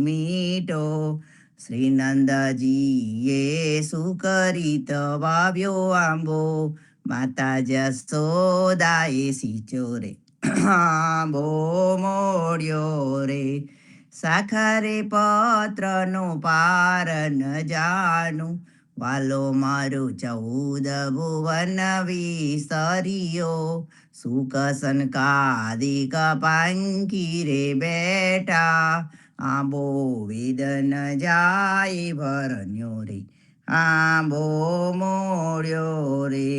મીઠો શ્રી નંદજીએ સુકરિત વાવ્યો આંબો માતા જસોદાએ સિંચો રે આંબો મોડ્યો રે સાખરે પત્રનો પાર ન જાણું વાલો મારો 14 ભુવન વિસર્યો સુખ સંકાદિક પાંખી રે બેઠા આંબો વેદન જાય ભરન્યો રે આંબો મોડ્યો રે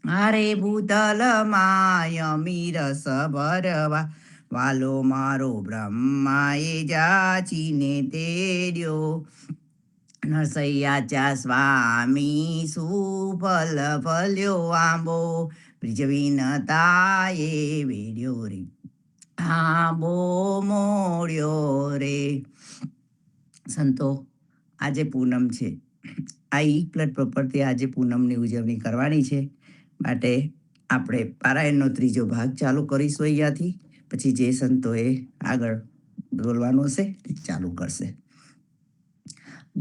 અરે ભૂતલ માય મીરસ ભરવા વાલો મારો બ્રહ્માએ જાચીને તેડ્યો નરસૈયાચા સ્વામી સુફલ ફલ્યો આંબો બ્રિજવિનતાએ વેડ્યો રે આંબો મોડ્યો રે સંતો આજે પૂનમ છે. આ ઈ પ્લટ પરથી આજે પૂનમની ઉજવણી કરવાની છે. માટે આપણે પારાયણનો ત્રીજો ભાગ ચાલુ કરીશું અહીંયાથી. પછી જે સંતોએ આગળ બોલવાનું હશે તે ચાલુ કરશે.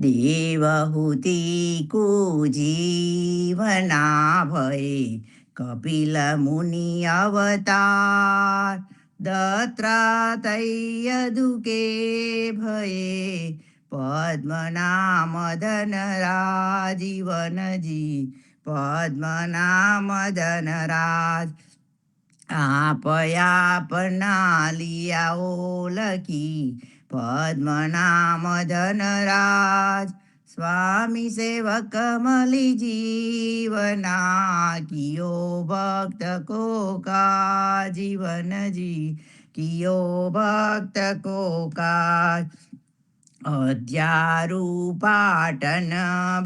દેવહૂતિ કુજીવના ભય કપિલ મુનિ અવતાર દત્રાતૈય દુકે ભયે પદ્મનામ ધનરાજીવનજી પદ્મનામ ધનરાજ આપના લિયાઓ લખી પદ્મનામ ધનરાજ સ્વામી સેવક મલી જીવના કિયો ભક્ત કોકા જીવનજી કિયો ભક્ત કોકા અધ્યારું પાટન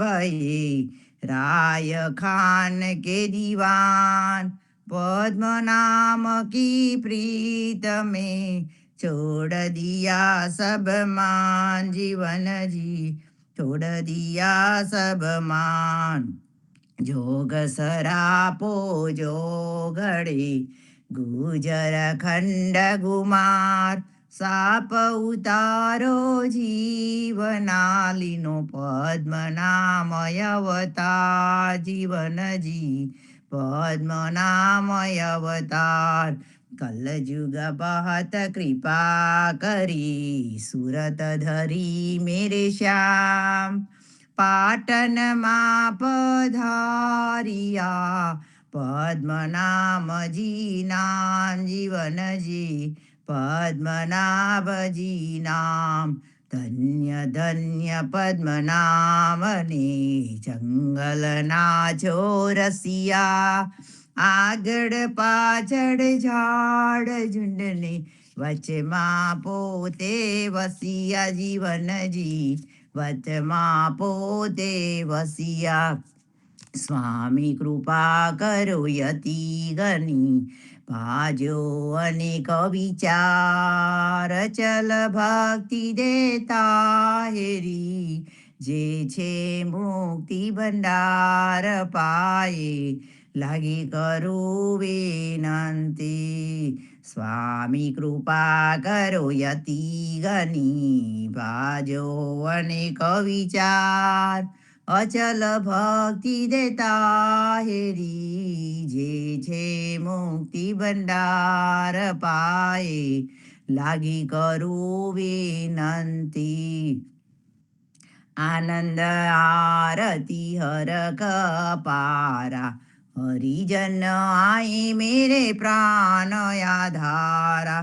ભયે રાય ખાન કે દીવાન पद्मनाम की प्रीत में छोड़ दिया सब मान जीवन जी छोड़ दिया सब मान जोग सरापो जो घड़े गुजर खंड गुमार साप उतारो जीवनालिनो पद्मनामय अवतार जीवन जी पद्मनामय अवतार कलयुग बहुत कृपा करी सूरत धरी मेरे श्याम पाटन माँ पधारिया पद्मनाम जी नाम जीवन जी पद्मनाभ जी नाम धन्य धन्य पद्मनामने जंगलना छोरसिया આગળ પાછળ ઝાડ ઝુંડને વચમાં પોતે વસિયા જીવનજી વચમાં પોતે વસિયા સ્વામી કૃપા કરો યતિ ગની ભાજો અનેક વિચાર ચલ ભક્તિ દેતા હેરી જે છે મુક્તિ ભંડાર પાયે લાગી કરું વિનંતી સ્વામી કૃપા કરો યતિ ગની ભાજો અનેક વિચાર અચલ ભક્તિ દેતા હેરી જે છે મુક્તિ ભંડાર પાયે લાગી કરું વિનંતી આનંદ આરતી હર કપારા हरिजन आए मेरे प्राण आधारा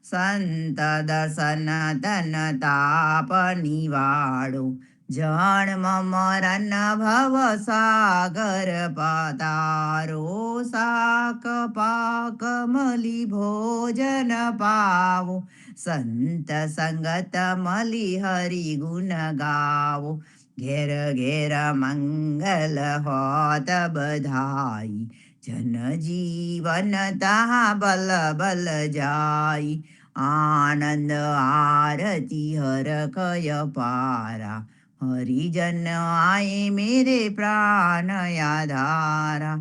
संत दर्शन तन ताप निवाड़ो जन्म मरण भव सागर पतारो साक पाक मलि भोजन पावो संत संगत मलि हरि गुण गावो घेर घेर मंगल होत बधाई जन जीवन तहाँ बल बल जाई आनंद आरती हर कय पारा हरिजन आए मेरे प्राण आधारा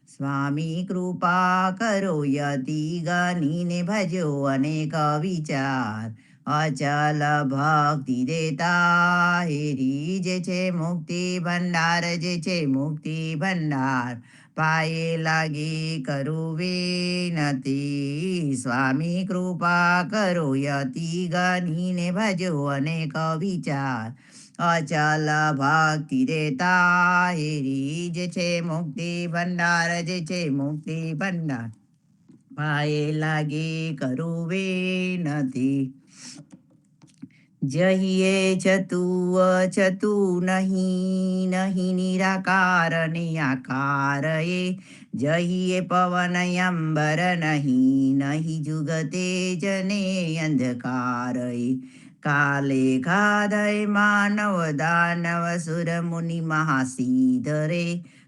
स्वामी कृपा करो यति गनी ने भजो अनेक विचार અચલ ભક્તિ દેતા હેરી જે છે મુક્તિ ભંડાર જે છે મુક્તિ ભંડાર પાયે લાગી કરું વિનતી સ્વામી કૃપા કરો યતિ ગણીને ભજો અનેક વિચાર અચલ ભક્તિ દેતા હેરી જે છે મુક્તિ ભંડાર જે છે મુક્તિ ભંડાર પાયે લાગી કરું વિનતી જહીએ છતું અછતું નહીં નહીં નિરાકાર નિયાકાર એ જહીએ પવન અંબર નહીં નહીં જુગતે જને અંધકાર એ કાલે ખાદય માનવ દાનવ સુર મુનિ મહાસીધરે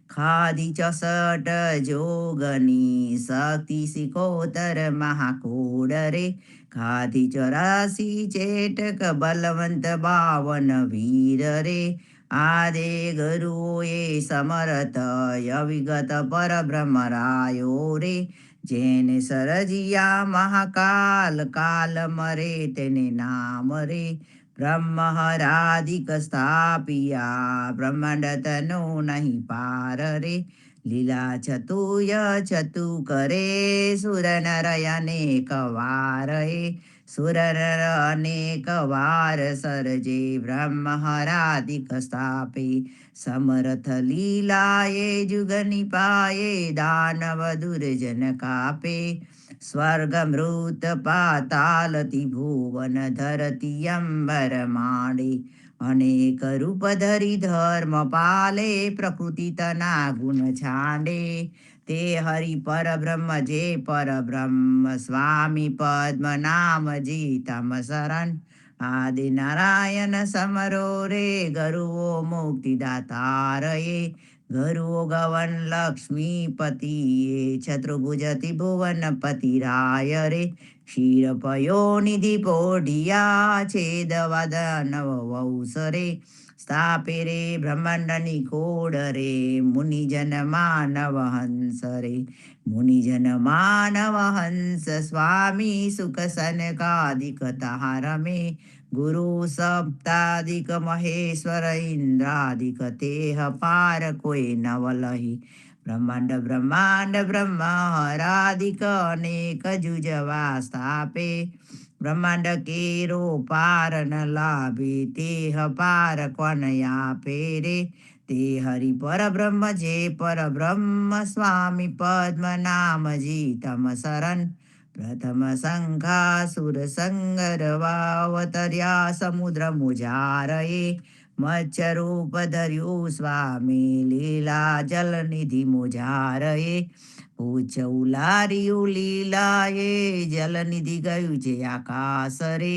ખાધી 64 જોગની શક્તિ સિકોતર મહાકોડ રે ખાધી 84 ચેટક બલવંત 52 વીર રે આદે ગુરુએ સમરથ અવિગત પરબ્રહ્મ રાયો રે જેને સરજિયા મહાકાલ કાલ મરે તેને નામ રે બ્રહ્મ હરાધિક સ્થાપિયા બ્રહ્માંડ તનો નહીં પાર રે લીલા છતુય છતુ કરે સુર નર અનેક વાર એ સુર નર અનેક વાર સરજે બ્રહ્મ હરાધિક સ્થાપે સમર્થ લીલાએ જુગની પાયે દાનવ દુર્જન કાપે સ્વર્ગ મૃત પાતાલ ભુવન ધરતી અંબર માંડે અનેક રૂપ ધરી ધર્મ પાલે પ્રકૃતિ તના ગુણ છાંડે તે હરિ પરબ્રહ્મ જે પરબ્રહ્મ સ્વામી પદ્મ નામ જીતમ શરણ આદિ નારાયણ સમરો રે ગરુઓ મુક્તિદાતાર એ ગરુઓ ગવન લક્ષ્મીપતિ એ છત્રુભુજ ત્રિભુવનપતિ રાય રે ક્ષીરપયો નિધિ પોઢિયા છેદવાદ નવ વૌસરે સ્થાપે રે બ્રહ્માંડની કોડ રે મુનિજન માનવ હંસ રે મુનિજન માનવ હંસ સ્વામી સુખ સનકાદિક તાર મે ગુરુ સપ્તાદિક મહેશ્વર ઇન્દ્રાદિક તેહ પાર કોઈ નવલહી બ્રહ્માંડ બ્રહ્માંડ બ્રહ્મ હરાદિક અનેક જુજવા સ્થાપે બ્રહ્માંડ કેરો પાર ન લાભે તેહ પાર કોન આપે રે તે હરિ પરબ્રહ્મ જે પરબ્રહ્મ સ્વામી પદ્મ નામ જીતમ શરણ પ્રથમ શંખાસુર સંગર વાવતર્યા સમુદ્ર મુજારયે મચ્છરૂપ ધર્યું સ્વામી લીલા જલનિધિ મુજારયે પૂછ ઉલાર્યું લીલાએ જલનિધિ ગયું છે આકાશ રે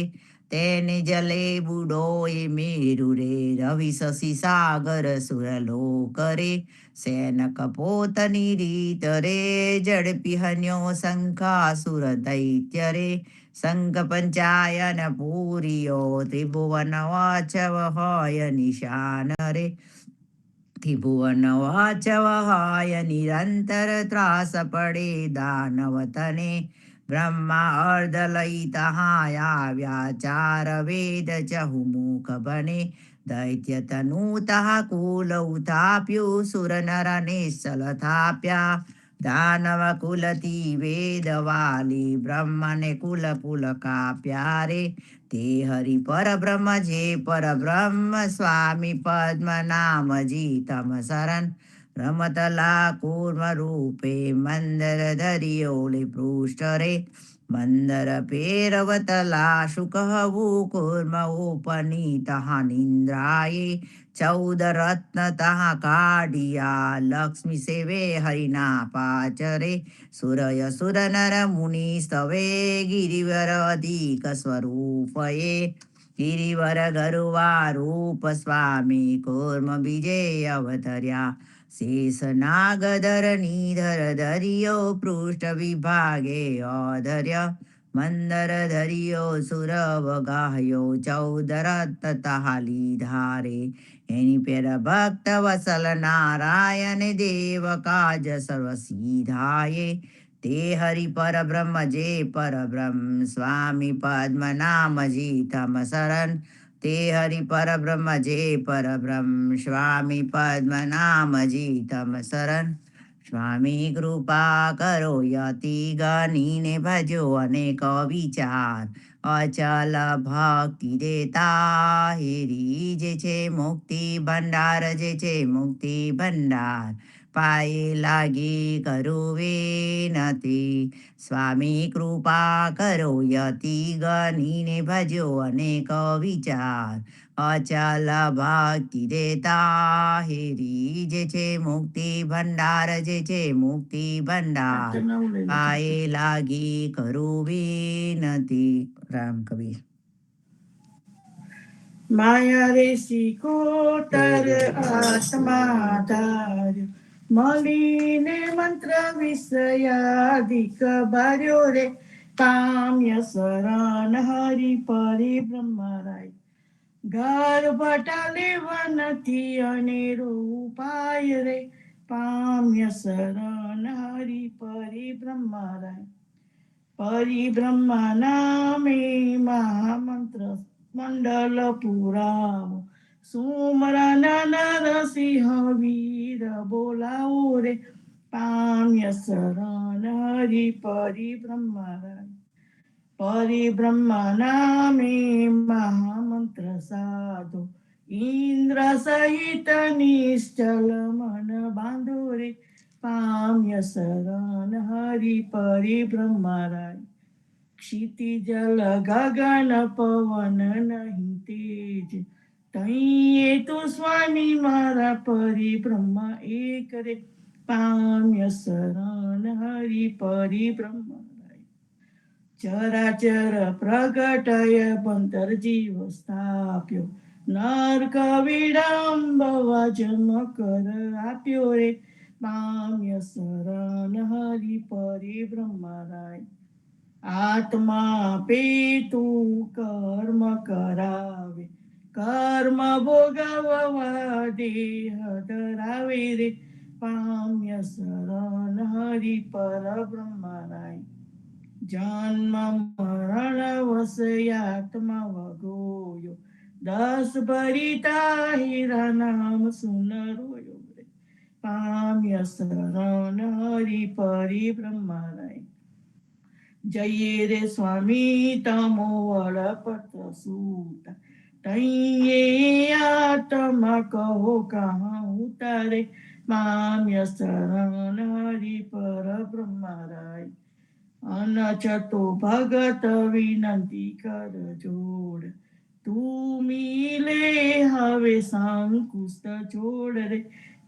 તેને જલે બુડો એ મેરુ રે રવિ શશી સાગર સુરલોક રે સેન કપોતની રીત રે ઝડપી હન્યો શંખાસુર દૈત્ય રે શંખ પંચાયન પૂરિયો ત્રિભુવન વાચવ હોય નિશાન રે ત્રિભુવન વાચવ હોય નિરંતર ત્રાસ પડે દાનવ તને બ્રહ્મા અર્ધ લઈ તહાય આવ્યા ચાર વેદ ચહુમુખ બને દૈત્ય તનુ તહ કુલ ઉથાપ્યું સુર નર નિશ્ચલ થાપ્યા દાનવ કુલતી વેદ વાલી બ્રહ્મને કુલ કુલ કાપ્યા રે તે હરિ પરબ્રહ્મ જે પરબ્રહ્મ સ્વામી પદ્મ નામ જીતમ શરણ રમતલા કૂર્મ રૂપે મંદર ધરિયોલે પૃષ્ઠ રે મંદર પેરવતલા શુકહવું કૂર્મ ઉપનીત નિંદ્રાયે 14 રત્ન તહ કાઢિયા લક્ષ્મી સેવે હરિના પાચરે સુરય સુર નર મુનિ સ્તવે ગિરિવર અધિક સ્વરૂપએ ગિરિવર ગરુવા રૂપ સ્વામી કૂર્મ બીજે અવતર્યા શેષ નાગધર નિધર ધરિયો પૃષ્ઠ વિભાગે અધર્ય મંદર ધરિયો સુરવ ગાહ્યો 14 રત્ન તહ લીધા રે એની પેર ભક્ત વસલ નારાયણ દેવ કાજ સર્વ સીધાયે તે હરિ પરબ્રહ્મ જે પરબ્રહ્મ સ્વામી પદ્મનામજી તમ શરણ તે હરિ પરબ્રહ્મ જે પરબ્રહ્મ સ્વામી પદ્મનામજી તમ શરણ સ્વામી કૃપા કરો યતિ ગણીને ભજો અનેક વિચાર અચલ ભક્તિ દેતા હેરી જે છે મુક્તિ ભંડાર જે છે મુક્તિ ભંડાર પાયે લાગી કરું વિનતી સ્વામી કૃપા કરો યતિ ગણીને ભજો અનેક વિચાર અચલ ભક્તિ દેતા હેરી જે છે મુક્તિ ભંડાર જે છે મુક્તિ ભંડાર પાયે લાગી કરું વિનતી. રામ કબીર. માયા રે શિકોતર આત્મા ધાર્યો મળીને મંત્ર વિષયાધિક ભર્યો રે કામ્ય શરણ હરિ પરિબ્રહ્મરાય ગર્ભટા લેવા નથી અનેરો ઉપાય રે પામ્ય શરણ હરિ પરિબ્રહ્મરાય પરિબ્રહ્મ નામે મહામંત્ર મંડલ પુરાવો સુમરન નરસિંહ વીર બોલાવો રે પામ્ય શરણ હરિ પરિબ્રહ્મરાય પરિબ્રહ્મ નામે મહામંત્ર સાધો ઇન્દ્ર સહિત નિશ્ચલ મન બાંધો રે પામ્ય શરણ હરિ પરિબ્રહ્મરાય ક્ષિતિજલ ગગન પવન નહીં તેજ તૈયે તો સ્વામી મારા પરિબ્રહ્મ એક રે પામ્ય શરણ હરિ પરિબ્રહ્મરાય ચરાચર પ્રગટય બંતર જીવ સ્થાપ્યો નર્ક વિડંબવા જન્મ કર આપ્યો રે પામ્ય શરણ હરિ પરિબ્રહ્મરાય આત્મા પેતું કર્મ કરાવે કર્મ ભોગવવા દેહ ધરાવે રે પામ્ય શરણ હરિ પરબ્રહ્મરાય જન્મ મરણ વસયાત્મા વગોયો 10 ભરિતા હીરા નામ સુનરોયો રે પામ્ય શરણ હરિ પરિબ્રહ્મરાય જઈએ રે સ્વામી તમો વડપત સૂત તૈયે આત્મા કહો કહા ઉતારે પામ્ય શરણ હરિ પરબ્રહ્મરાય અનચતો ભગત વિનંતી કર જોડ તું મિલે હવે સંકુસ્ત જોડ રે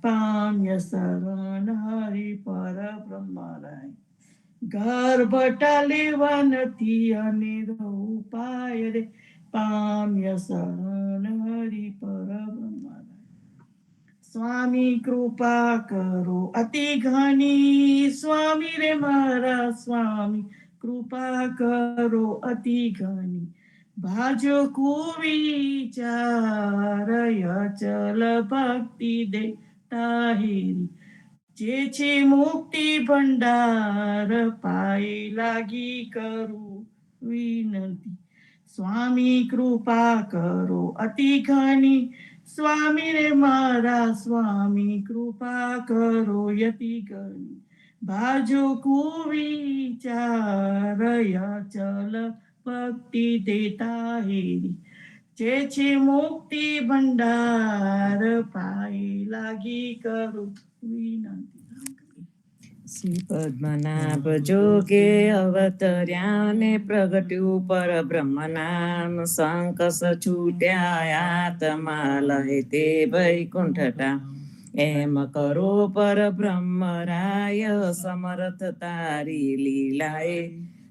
પામ્ય શરણ હરિ પરબ્રહ્મરાય ગર્ભટા લેવા નથી અનેરો ઉપાય રે પામ્ય શરણ હરિ પરબ્રહ્મરાય સ્વામી કૃપા કરો અતિ ઘણી સ્વામી રે મારા સ્વામી કૃપા કરો અતિ ઘણી ભાજો કુવિચાર અચલ ભક્તિ દે તાહેરી જે છે મુક્તિ ભંડાર પાયે લાગી કરું વિનંતી સ્વામી કૃપા કરો અતિ ઘણી સ્વામી રે મારા સ્વામી કૃપા કરો યતિ ઘણી ભાજો કુવિચાર અચલ ભક્તિ દેતા હેરી જે છે મુક્તિ ભંડાર પાયે લાગી કરું વિનંતી. શ્રી પદ્મનાભ જોગે અવતર્યા ને પ્રગટ્યું પરબ્રહ્મ નામ સંકસ છૂટ્યા આત્મા લહે તે વૈકુંઠટા એમ કરો પરબ્રહ્મ રાય સમર્થ તારી લીલાએ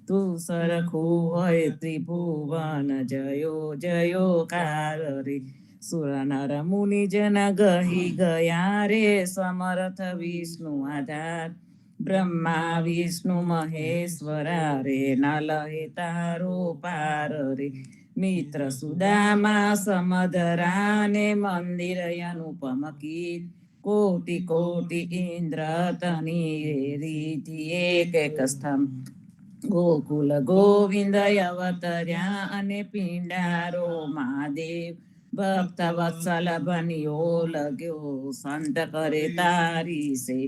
તું સરખું હોય ત્રિભુવન જયો જયો કાર રે સુર નર મુનિ જન ગહી ગયા રે સમર્થ વિષ્ણુ આધાર બ્રહ્મા વિષ્ણુ મહેશ્વરા રે ન લહે તારો પાર રે મિત્ર સુદામા સમધરા ને મંદિર અનુપમ કીર્તિ કોટી કોટી ઇન્દ્ર તની રીતિ એક એક સ્થમ ગોકુલ ગોવિંદ અવતર્યા અને પિંડારો મહાદેવ ભક્ત વત્સલ બન્યો લગ્યો સંત કરે તારી સે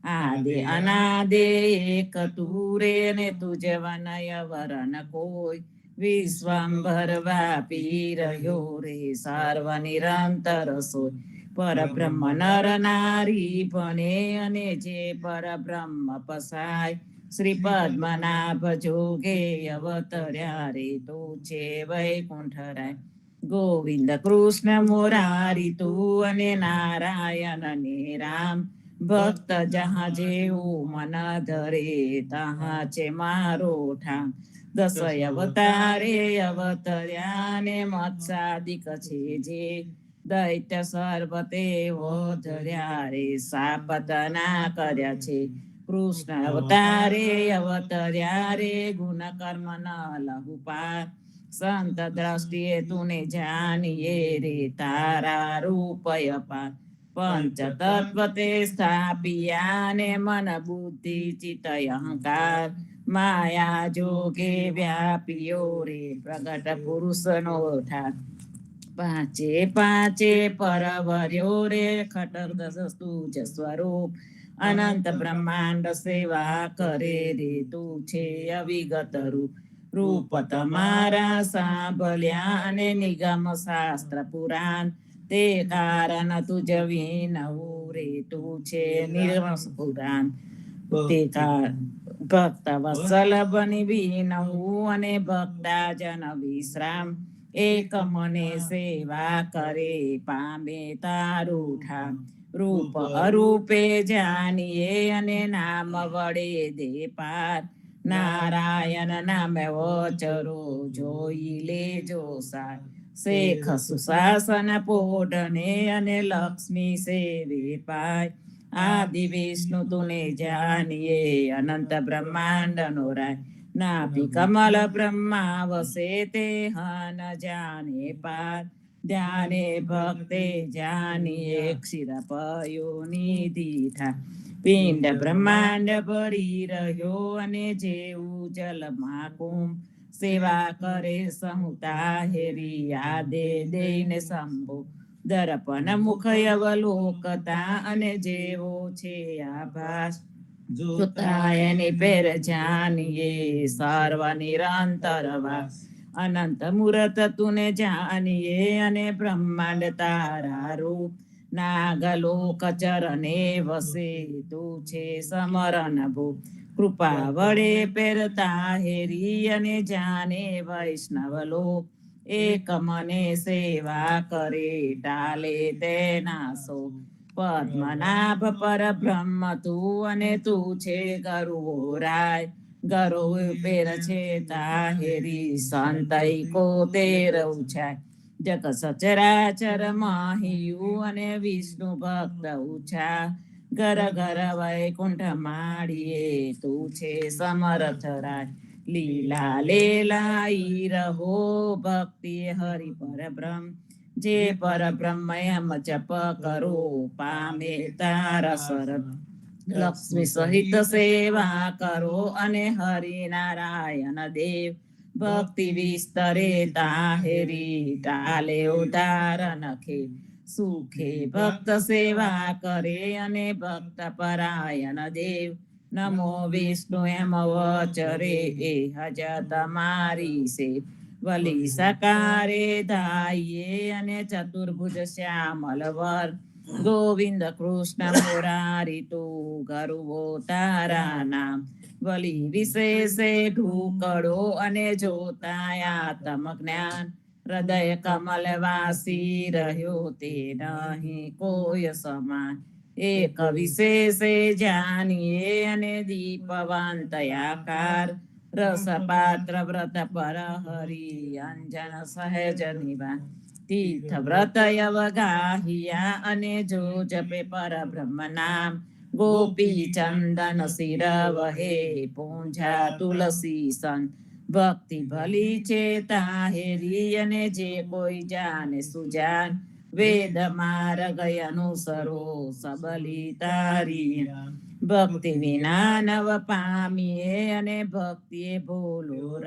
આદે અનાદે એક તુરે ને તુજ વનય વરન કોઈ વિશ્વંભર વ્યાપી રહ્યો રે સર્વ નિરંતર સોય પરબ્રહ્મ નર નારી ભણે અને જે પરબ્રહ્મ પસાય શ્રી પદ્મનાભ જોગે અવતર્યા રે તો છે વૈકુંઠરાય ગોવિંદ કૃષ્ણ મુરારી તું અને નારાયણ ને રામ ભક્ત જहाँ જેવું મન ધરે તहाँ છે મારો ઠામ દસ અવતારે અવતર્યા ને મત્સાદિક છે જે દૈત્ય સર્વ તેઓ ધર્યા રે સાપતના કર્યા છે કૃષ્ણ અવતારે અવતર્યા રે ગુણ કર્મ ન લહુ પાર સંત દ્રષ્ટિએ તુને જાણીએ રે તારા રૂપય પાર પંચ તત્વ તે સ્થાપિયા ને મન બુદ્ધિ ચિત્ત અહંકાર માયા જોગે વ્યાપીયો રે પ્રગટ પુરુષ નો ઠાર પાંચે પાંચે પરવર્યો રે ખટર દસ તુજ સ્વરૂપ અનંત બ્રહ્માંડ સેવા કરે રે તું છે અવિગત રૂપ રૂપ તમારા સાંભળ્યા અને નિગમ શાસ્ત્ર પુરાણ તે કારણ તુજ વિનવું રે તું છે નિર્વંશ પુરાણ તે ભક્ત વત્સલ બની વિનવું અને ભક્તા જન વિશ્રામ એક મને સેવા કરે પામે તારું ઠામ રૂપ અરૂપે જાણીએ અને નામ વડે દે પાર નારાયણ નામે વચરો જોઈ લેજો સાર શેખ સુશાસન પોઢને અને લક્ષ્મી સેવે પાય આદિ વિષ્ણુ તુને જાણીએ અનંત બ્રહ્માંડ નો રાય નાભી કમલ બ્રહ્મા વસે તે હન જાને પાર ધ્યાને ભક્તે જાણીએ ક્ષીર પયો નિધિ ઠા પિંડ બ્રહ્માંડ ભરી રહ્યો અને જેવું જલમાં કુંભ સેવા કરે સંહુતા હેરી યાદે દઈને શંભુ દર્પણ મુખ અવલોકતા અને જેવો છે આભાસ જોતા એની પેર જાણીએ સર્વ નિરંતર વાસ અનંત મૂરત તુને જાણીએ અને બ્રહ્માંડ તારા રૂપ નાગલોક ચરણે વસે તું છે સમરણ ભૂપ કૃપા વડે પેરતા હેરી અને જાને વૈષ્ણવ લોક એક મને સેવા કરે ટાલે તેના સો પદ્મનાભ પર બ્રહ્મ તું અને તું છે ગરુવો રાય ગરો પેર છે તાહેરી સંતઈ કો તેર ઉછાય જગ સચરાચર માહિયું અને વિષ્ણુ ભક્ત ઉછા ઘર ઘર વૈકુંઠ માળીએ તું છે સમર્થ રાય લીલા લેલાઈ રહો ભક્તિ હરિ પર બ્રહ્મ જે પર બ્રહ્મ એમ જપ કરો પામે તારા શરત લક્ષ્મી સહિત સેવા કરો અને હરિ નારાયણ દેવ ભક્તિ વિસ્તરે તાહેરી ટાલે ઉદાર નખે સુખે ભક્ત સેવા કરે અને ભક્ત પરાયણ દેવ નમો વિષ્ણુ એમ વચરે એ હજ તમારી સે વલી સકારે ધાઈએ અને ચતુર્ભુજ શ્યામલ વર ગોવિંદ કૃષ્ણ મુરારી તું ગરુવો તારા નામ વલી વિશેષે ઢૂકડો અને જોતા આત્મ જ્ઞાન હૃદય કમલ વાસી રહ્યો તે નહીં કોઈ સમાન એક વિશેષે જાણીએ અને દીપવાંત આકાર રસપાત્ર વ્રત પર હરિ અંજન સહેજ નિવાન તીર્થ વ્રત અવગાહિયા અને જો જપે પર બ્રહ્મ નામ ગોપી ચંદન શિર વહે પૂંજા તુલસી સન ભક્તિ ભલી છે તાહેરી અને જે કોઈ જાને સુજાન વેદ માર્ગ અનુસરો સબલી તારી ભક્તિ વિના નવ પામીએ અને ભક્તિએ ભૂલો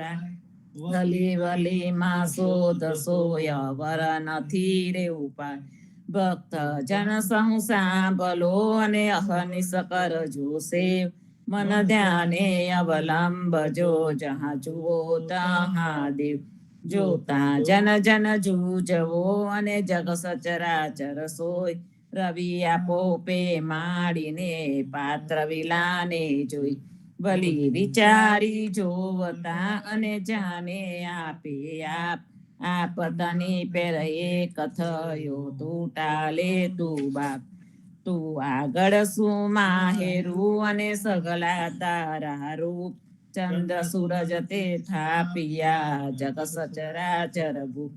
વલી વલી માં શોધ સોય વર નથી રે ઉપાય ભક્ત જન સહુ સાંભલો અને અહનિશ કરજો સેવ મન ધ્યાને અવલંબજો જहाँ જુઓ તहाँ દેવ જોતા જન જન જૂજવો અને જગ સચરાચર સોય રવિ આપો પે માડીને પાત્ર વિલાને જોઈ ભલી વિચારી જોવતા અને જાને આપે આપ તની પેર એક થયો તું ટાલે તું બાપ તું આગળ શું માહેરું અને સગલા તારા રૂપ ચંદ્ર સૂરજ તે થાપિયા જગ સચરાચર ભૂપ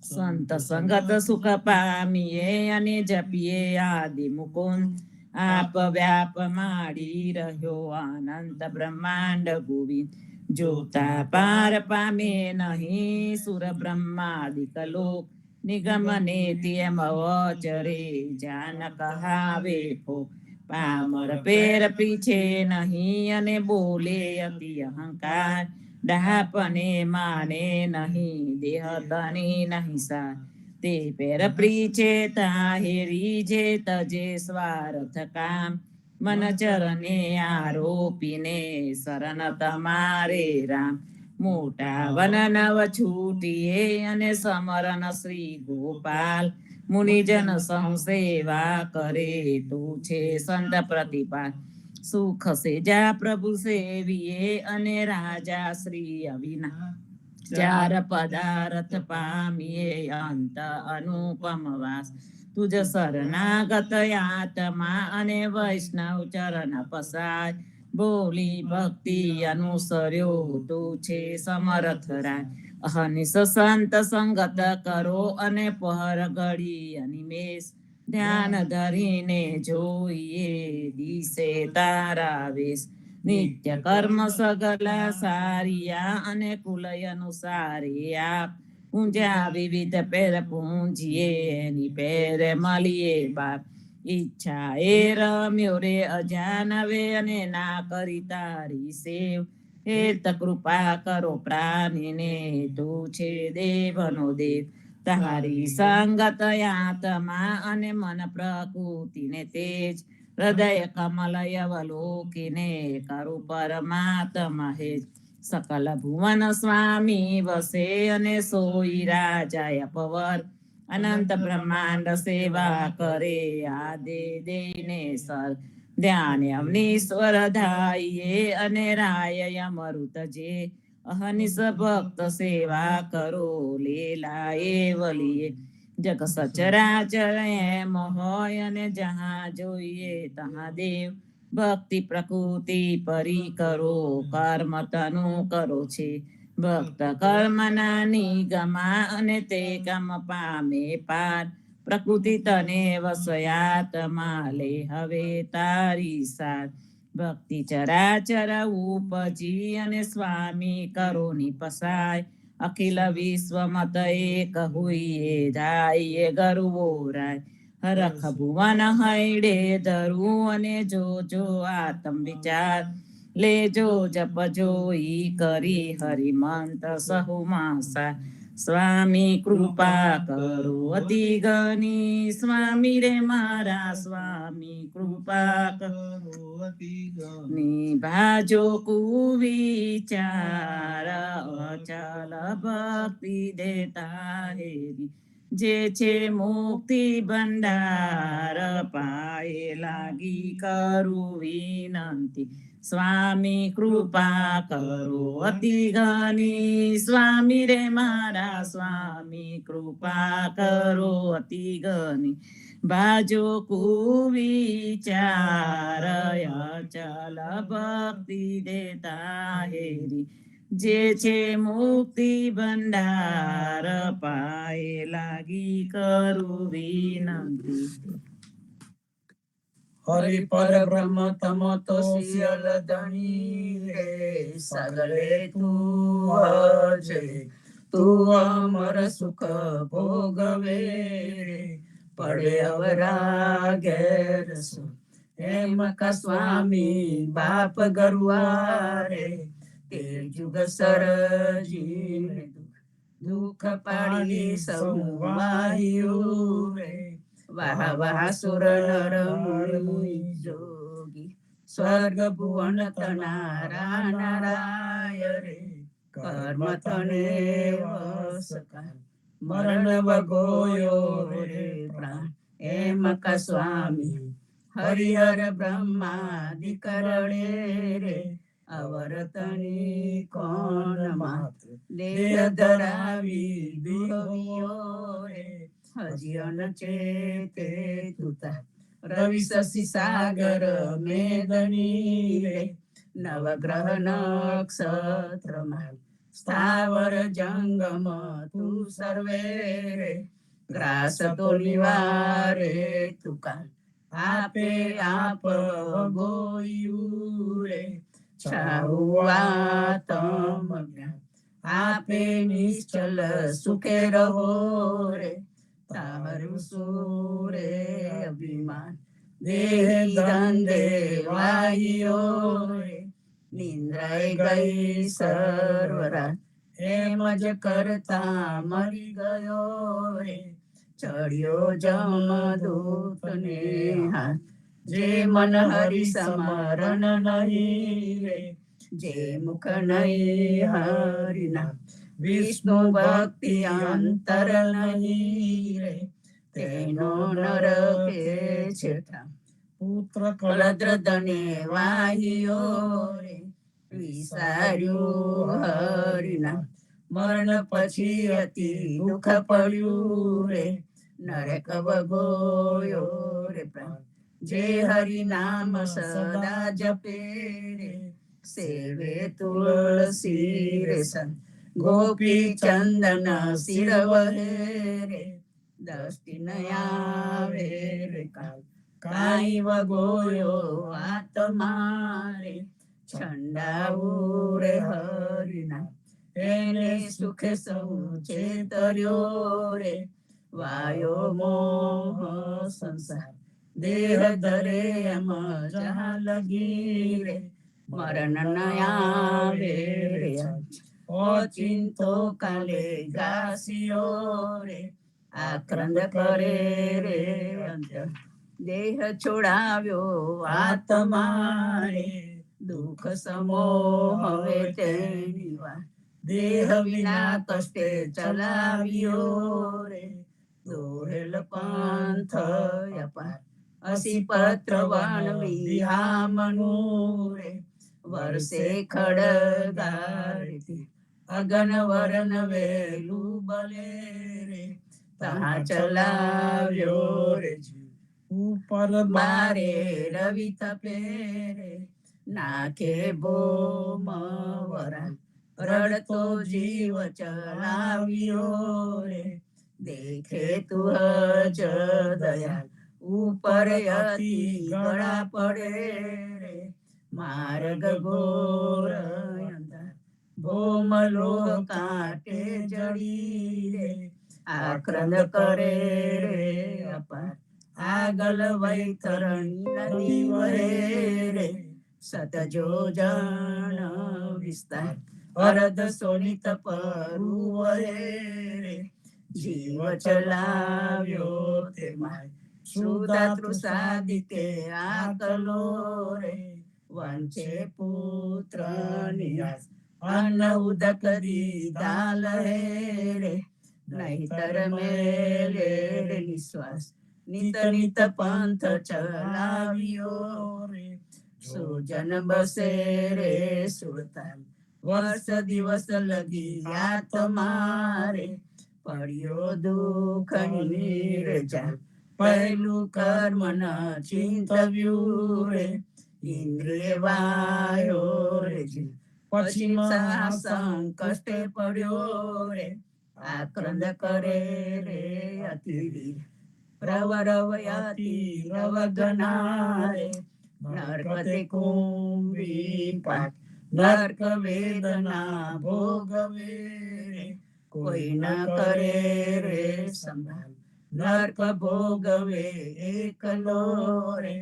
સંત સંગત સુખ પામીએ અને જપીએ આદિ મુકુંદ આપ વ્યાપ માડી રહ્યો અનંત બ્રહ્માંડ ગોવિંદ જોતા પાર પામે નહીં સુર બ્રહ્માદિક લોક નિગમ નેતિ અવચરે જાન કહાવે ફો પામર પેર પીછે નહીં અને બોલે અતિ અહંકાર ડાપને માને નહીં દેહ તની નહીં સા તે પેર પ્રીચે તાહેરી જે તજે સ્વાર્થ કામ મન ચરને આરોપીને શરણ તમારે રામ મોટા વન નવ છૂટીએ અને સમરણ શ્રી ગોપાલ મુનિજન સંસેવા કરે તું છે સંત પ્રતિપાલ સુખ સેજા પ્રભુ સેવીએ અને રાજા શ્રી અવિના ચાર પદાર્થ પામીએ અંત અનુપમ વાસ તુજ શરણાગત આત્મા અને વૈષ્ણવ ચરણ પસાય બોલી ભક્તિ અનુસર્યો તું છે સમર્થ રાય અહનિશ સંત સંગત કરો અને પહર ઘડી અનિમેષ ધ્યાન ધરીને જોઈએ દિશે તારા વેશ નિત્ય કર્મ સગલા સારિયા અને કુલય અનુસારી આપ પૂંજા વિવિધ પેર પૂંજીએ એની પેરે મળીએ બાપ ઈચ્છા એ રમ્યો રે અજાનવે અને ના કરી તારી સેવ હેત કૃપા કરો પ્રાણીને તું છે દેવનો દેવ તારી સંગત આત્મા અને મન પ્રકૃતિને તેજ હૃદય કમલય અવલોકીને કરું પરમાત્મા હે સકલ ભુવન સ્વામી વસે અને સોઈ રાજાય પવર અનંત બ્રહ્માંડ સેવા કરે આદે દેને સર ધ્યાન અવનીશ્વર ધાઈએ અને રાય અમૃત જે અહનિશ ભક્ત સેવા કરો લીલા એ વલીએ જગ સચરાચર એમ હોય અને જहाँ જોઈએ તहाँ દેવ ભક્તિ પ્રકૃતિ પરી કરો કર્મ તનુ કરો છે ભક્ત કર્મના નિગમા અને તે કામ પામે પાર પ્રકૃતિ તને વસયાત્મા લે હવે તારી સાથ ભક્તિ ચરાચર ઉપજી અને સ્વામી કરો નિપસાય અખિલ વિશ્વ મત એક હોઈએ જાય ગરવો રાય હરખ ભુવન હૈડે ધરું અને જોજો આત્મ વિચાર લેજો જપ જોઈ કરી હરિમંત સહુ માસા સ્વામી કૃપા કરો અતિ ગની સ્વામી રે મારા સ્વામી કૃપા કરો અતિ ગની ભાજો કુવિચાર અચલ ભક્તિ દેતા હેરી જે છે મુક્તિ ભંડાર પાએ લાગી કરું વિનંતી સ્વામી કૃપા કરો અતિ ગની સ્વામી રે મારા સ્વામી કૃપા કરો અતિ ગની ભાજો કુવિચાર અચલ ભક્તિ દેતા હેરી જે છે મુક્તિ ભંડાર પાએ લાગી કરું વિનંતી હરિ પર બ્રહ્મ તમ તો શિયલ ધણી રે સગલે તું હજે તું અમર સુખ ભોગવે રે પડે અવરા ઘેર સો એમ કા સ્વામી બાપ ગરુવારે તે જુગ સરજીને દુઃખ પાડી સૌ વાહિયું રે વાહ વાહ સુર નર મુનિ જોગી સ્વર્ગ ભુવન તનારા નારાય રે કર્મ તને વસકા મરણ વગોયો રે પ્રાણ એમ કા સ્વામી હરિહર બ્રહ્માદિ કરણે રે અવરતની કોણ માત દેહ ધરાવી દેવીઓ રે હજી અનચેતે તુતા રવિ શશિ સાગર મેદની રે નવગ્રહ નક્ષત્રમાં સ્થાવર જંગમ તું સર્વે રે ગ્રાસ તો નિવારે તુકા આપે આપ ગોયું રે છાઉવા તમ આપે નિશ્ચલ સુખે રહો રે તારું સુરે અભિમાન દેહ ધંધે વાહિયો રે નિંદ્રાય ગઈ સર્વરા એમ જ કરતા મરી ગયો રે ચડ્યો જમદૂત ને હાથ જે મન હરિ સમરણ નહીં રે જે મુખ નહીં હરિના વિષ્ણુ ભક્તિ અંતર નહીં રે તેનો નરકે છે પુત્ર કલદ્ર ધને વાહિયો રે વિસાર્યું હરિના મરણ પછી અતિ દુઃખ પડ્યું રે નરક વગોયો રે પ્રાણ જે હરિ નામ સદા જપે રે સેવે તુલસી રે સંત ગોપી ચંદન શિર વહે રે દષ્ટિ ન આવે રે કાઈ વગોયો આત્મા રે છંડાવું રે હરિના એને સુખે સૌ ચેતર્યો રે વાયો મોહ સંસાર દેહ ધરે એમ જહા લગી રે મરણ ન આવે રે ઓચિંતો કાલે ગાસિયો રે આક્રંદ કરે રે અંતર દેહ છોડાવ્યો આત્મા રે દુઃખ સમોહ હવે તેની વાત દેહ વિના કષ્ટે ચલાવ્યો રે દોહેલ પંથ અપાર અસી પત્ર વન વિહામનુ રે વર્ષે ખડગારથી અગન વરન વેલું બલે રે તા ચલાવ્યો રે ઉપર બારે રવિ તપે રે નાખે ભોમ વરા રડતો જીવ ચલાવ્યો રે દેખે તું જ દયા ઉપર અતિ ગળા પડે રે માર્ગ ઘોર અંધાર ભોમ લોહ કાંટે જડી રે આક્રંદ કરે રે અપાર આગલ વૈતરણી નદી વહે રે સતજો જણ વિસ્તાર અરધ સોનિત પરુ વહે રે જીવ ચલાવ્યો તે માય સુદાતૃ સાદિકે આકલો રે વંચે પુત્ર નિયાસ અન્ન ઉદક દીધા લહે રે નહીતર મેલે રે નિશ્વાસ નિત નિત પંથ ચલાવ્યો રે સુજન બસે રે સુરતાલ વર્ષ દિવસ લગી આત્મા રે પડ્યો દુઃખ નિર્જા પહેલું કર્મ ન ચિંતવ્યું રે ઇન્દ્રિય વાયો રે પછી સંકષ્ટે પડ્યો રે આક્રંદ કરે રે અતિ પ્રવરવયતિ રવગનારે નરકતે કુંભી પાક નરક વેદના ભોગવે રે કોઈ ન કરે રે સંભાળ નર્ક ભોગવે એકલો રે,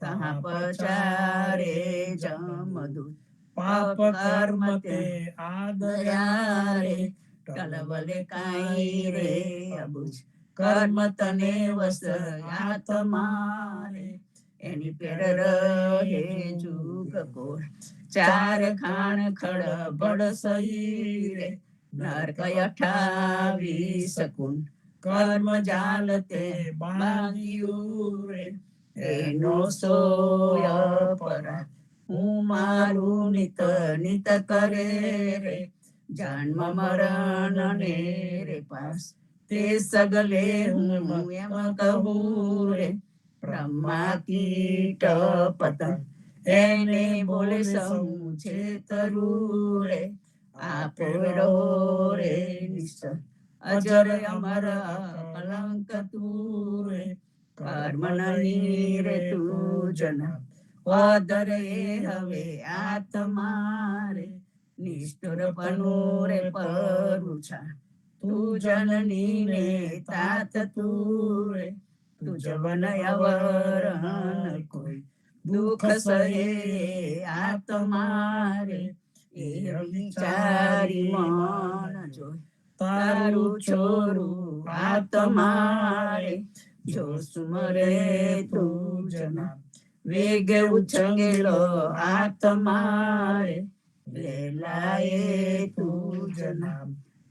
કહા પચારે જમદૂત પાપ કર્મ તે આદર્યા રે, કલવલે કાઈ રે અબુજ કર્મ તને વસ આત્મા રે, એની પેર રહે જુગ કોર ચાર ખાણ ખડબડ સહી રે નરક 28 કુંડ કર્મ જાલ તે બાંધ્યું રે, એનો સોય પરા હું મારું નિત નિત કરે રે જન્મ મરણ ને રે પાસ તે સગલે હું એમ કહું રે બ્રહ્મા કીટ પતંગ એને બોલે સૌ છેતરું રે આપડો રે નિશ્ચય અજર અમર કલંક તું રે કર્મ નહીં રે તું જના અધર એ હવે આત્મા રે નિષ્ઠુર પનું રે પરુછા તું જનની ને તાત તું રે તું જવન અવરહન કોઈ દુઃખ સહે આત્મા રે એ વિચારી મન જોઈ તારું છોરું આત્મા રે જો સુમરે તું જના વેગે ઉછંગેલો આત્મા રે લેલાએ તું જના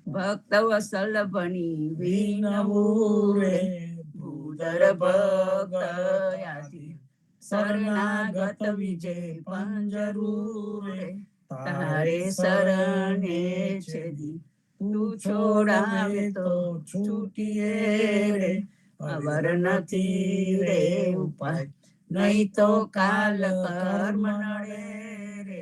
ભક્ત વસલ બની વિનવું રે ભૂદર ભક્ત યાદી શરણાગત વિજય પંજરું રે તારે શરણે છેદી તું છોડાવે તો છૂટીએ રે અવર નથી રે ઉપાય નહીં તો કાલ કર્મ નડે રે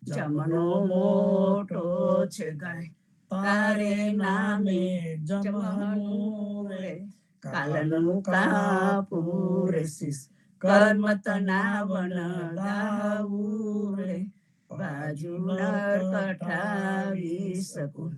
જમનો મોટો છે ગાય તારે નામે જમનું રે કાલનું કાપુર શીશ કર્મ તનાવન દાવું રે બાજુ નર કઠાવી શકું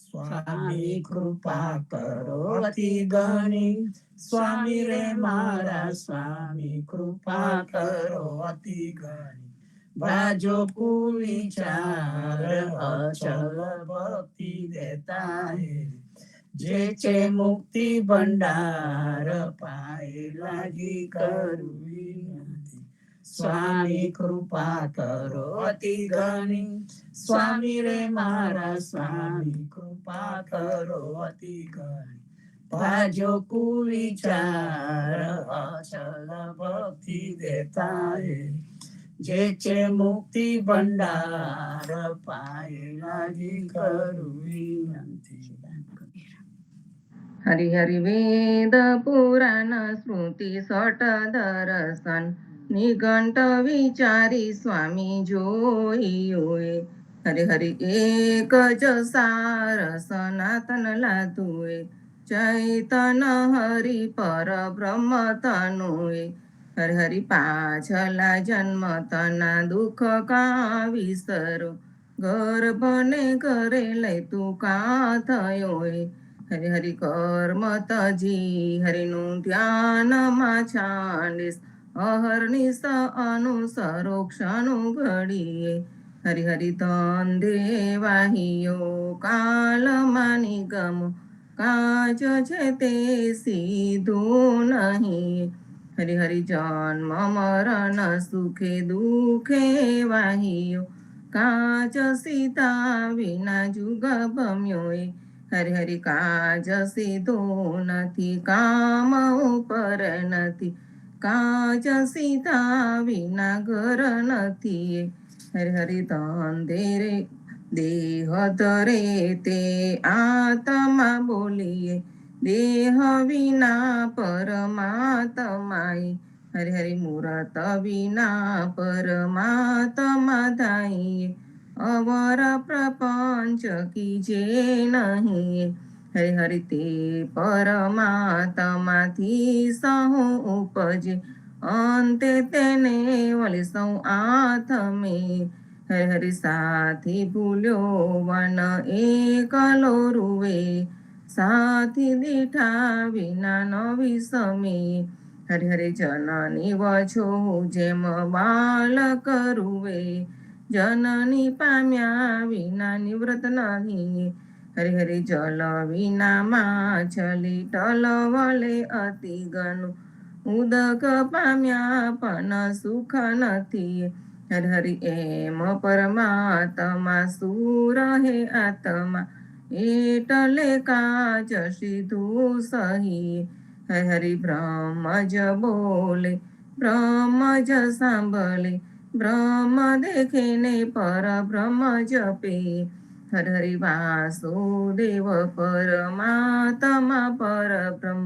સ્વામી કૃપા કરો અતિ ગણી સ્વામી રે મારા સ્વામી કૃપા કરો અતિ ગણી બાજો કુવિચાર અચલ ભક્તિ દેતા હે જે છે મુક્તિ ભંડાર પાય લાગી કરવી નથી સ્વામી કૃપા કરો અતિ ગણી સ્વામી રે મારા સ્વામી કૃપા કરો અતિ ગણી ભાજો કુવિચાર અચલ ભક્તિ દેતા હે જે છે મુક્તિ ભંડાર પાય લાગી કરવી નથી હરિ હરિ વેદ પુરાણ સ્મૃતિ સટ દર્શન નિઘંટ વિચારી સ્વામી જોઈઓએ હરિ હરિ એક જ સાર સનાતન લાધુએ ચૈતન હરિ પર બ્રહ્મ તનુએ હરિ હરિ પાછલા જન્મ તના દુઃખ કા વિસરો ગર્ભને ઘરે લઈ તું કા થયોએ હરિ હરિ કર્મ તજી હરિનું ધ્યાનમાં છાંડીશ અહર્નિશ અનુસરો ક્ષણું ઘડીએ હરિ હરિ ધન દેવાહીયો કાલમાં નિગમો કાજ છે તે સીધું નહીં હરિ હરિ જન્મ મરણ સુખે દુઃખે વાહીયો કાજ સીતા વિના જુગ ભમ્યોએ હરિ હરિ કાજ સીધો નથી કામ ઉપર નથી કાજ સીતા વિના ઘર નથી હરિ હરિ ધંધે દેહ ધરે તે આત્મા બોલીએ દેહ વિના પરમાત્માએ હરિ હરિ મૂરત વિના પરમાત્મા ધાઈએ અવર પ્રપંચ કીજે નહીં હરિ હરિ તે પરમાત્માથી સહુ ઉપજે અંતે તેને વળી સૌ આથમે હરિ હરિ સાથી ભૂલ્યો વન એકલો રૂવે સાથી દીઠા વિના ન વિસમે. હરે હરે જનની વછો જેમ બાલક રૂવે, જનની પામ્યા વિના નિવૃત્ત નહીં. હરે હરે જલ વિના માછલી ટલવલે અતિ ગનું, ઉદક પામ્યા પણ સુખ નથી. હરે હરિ એમ પરમાત્મા સુર હે આત્મા, એટલે કાચ સીધું સહી. હરે હરિ બ્રહ્મ જ બોલે, બ્રહ્મ જ સાંભળે, બ્રહ્મ દેખે ને પર બ્રહ્મ જપે. હરે હરિ વાસુદેવ પરમાત્મા પર બ્રહ્મ,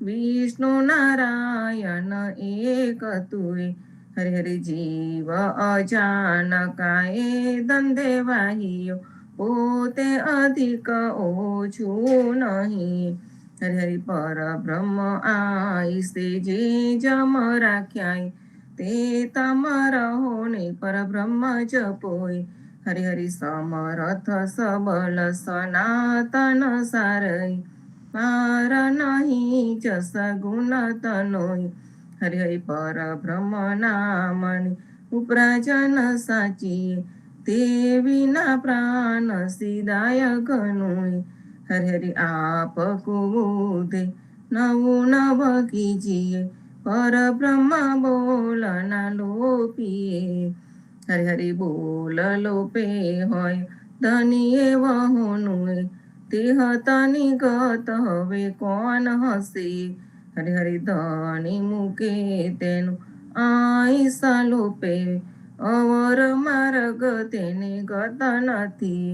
વિષ્ણુ નારાયણ એક તુએ. હરે હરે જીવ અજાનકાએ ધંધે વાહિયો, પોતે અધિક ઓછું નહીં. હરે હરિ પર બ્રહ્મ આઈસે જે જમ રાખ્યાય, તે તમ રહો ને પર બ્રહ્મ જપોય. હરે હરિ સમરથ સબલ સનાતન સારય, પાર નહીં જસ ગુણ તનોય. હરે હરિ પર બ્રહ્મ નામની ઉપરાજન સાચી, તે વિના પ્રાણ સીધાય ઘનુય. હરે હરિ આપ કુબુધે નવું નવ કીજીએ, પર બ્રહ્મ બોલના લોપીએ. હરે હરિ બોલ લોપે હોય ધનીએ વહુનુએ, તે તની ગત હવે કોણ હશે. હરે હરિ ધણી મૂકે તેનું આઈસા લોપે, અવર માર્ગ તેને ગત નથી.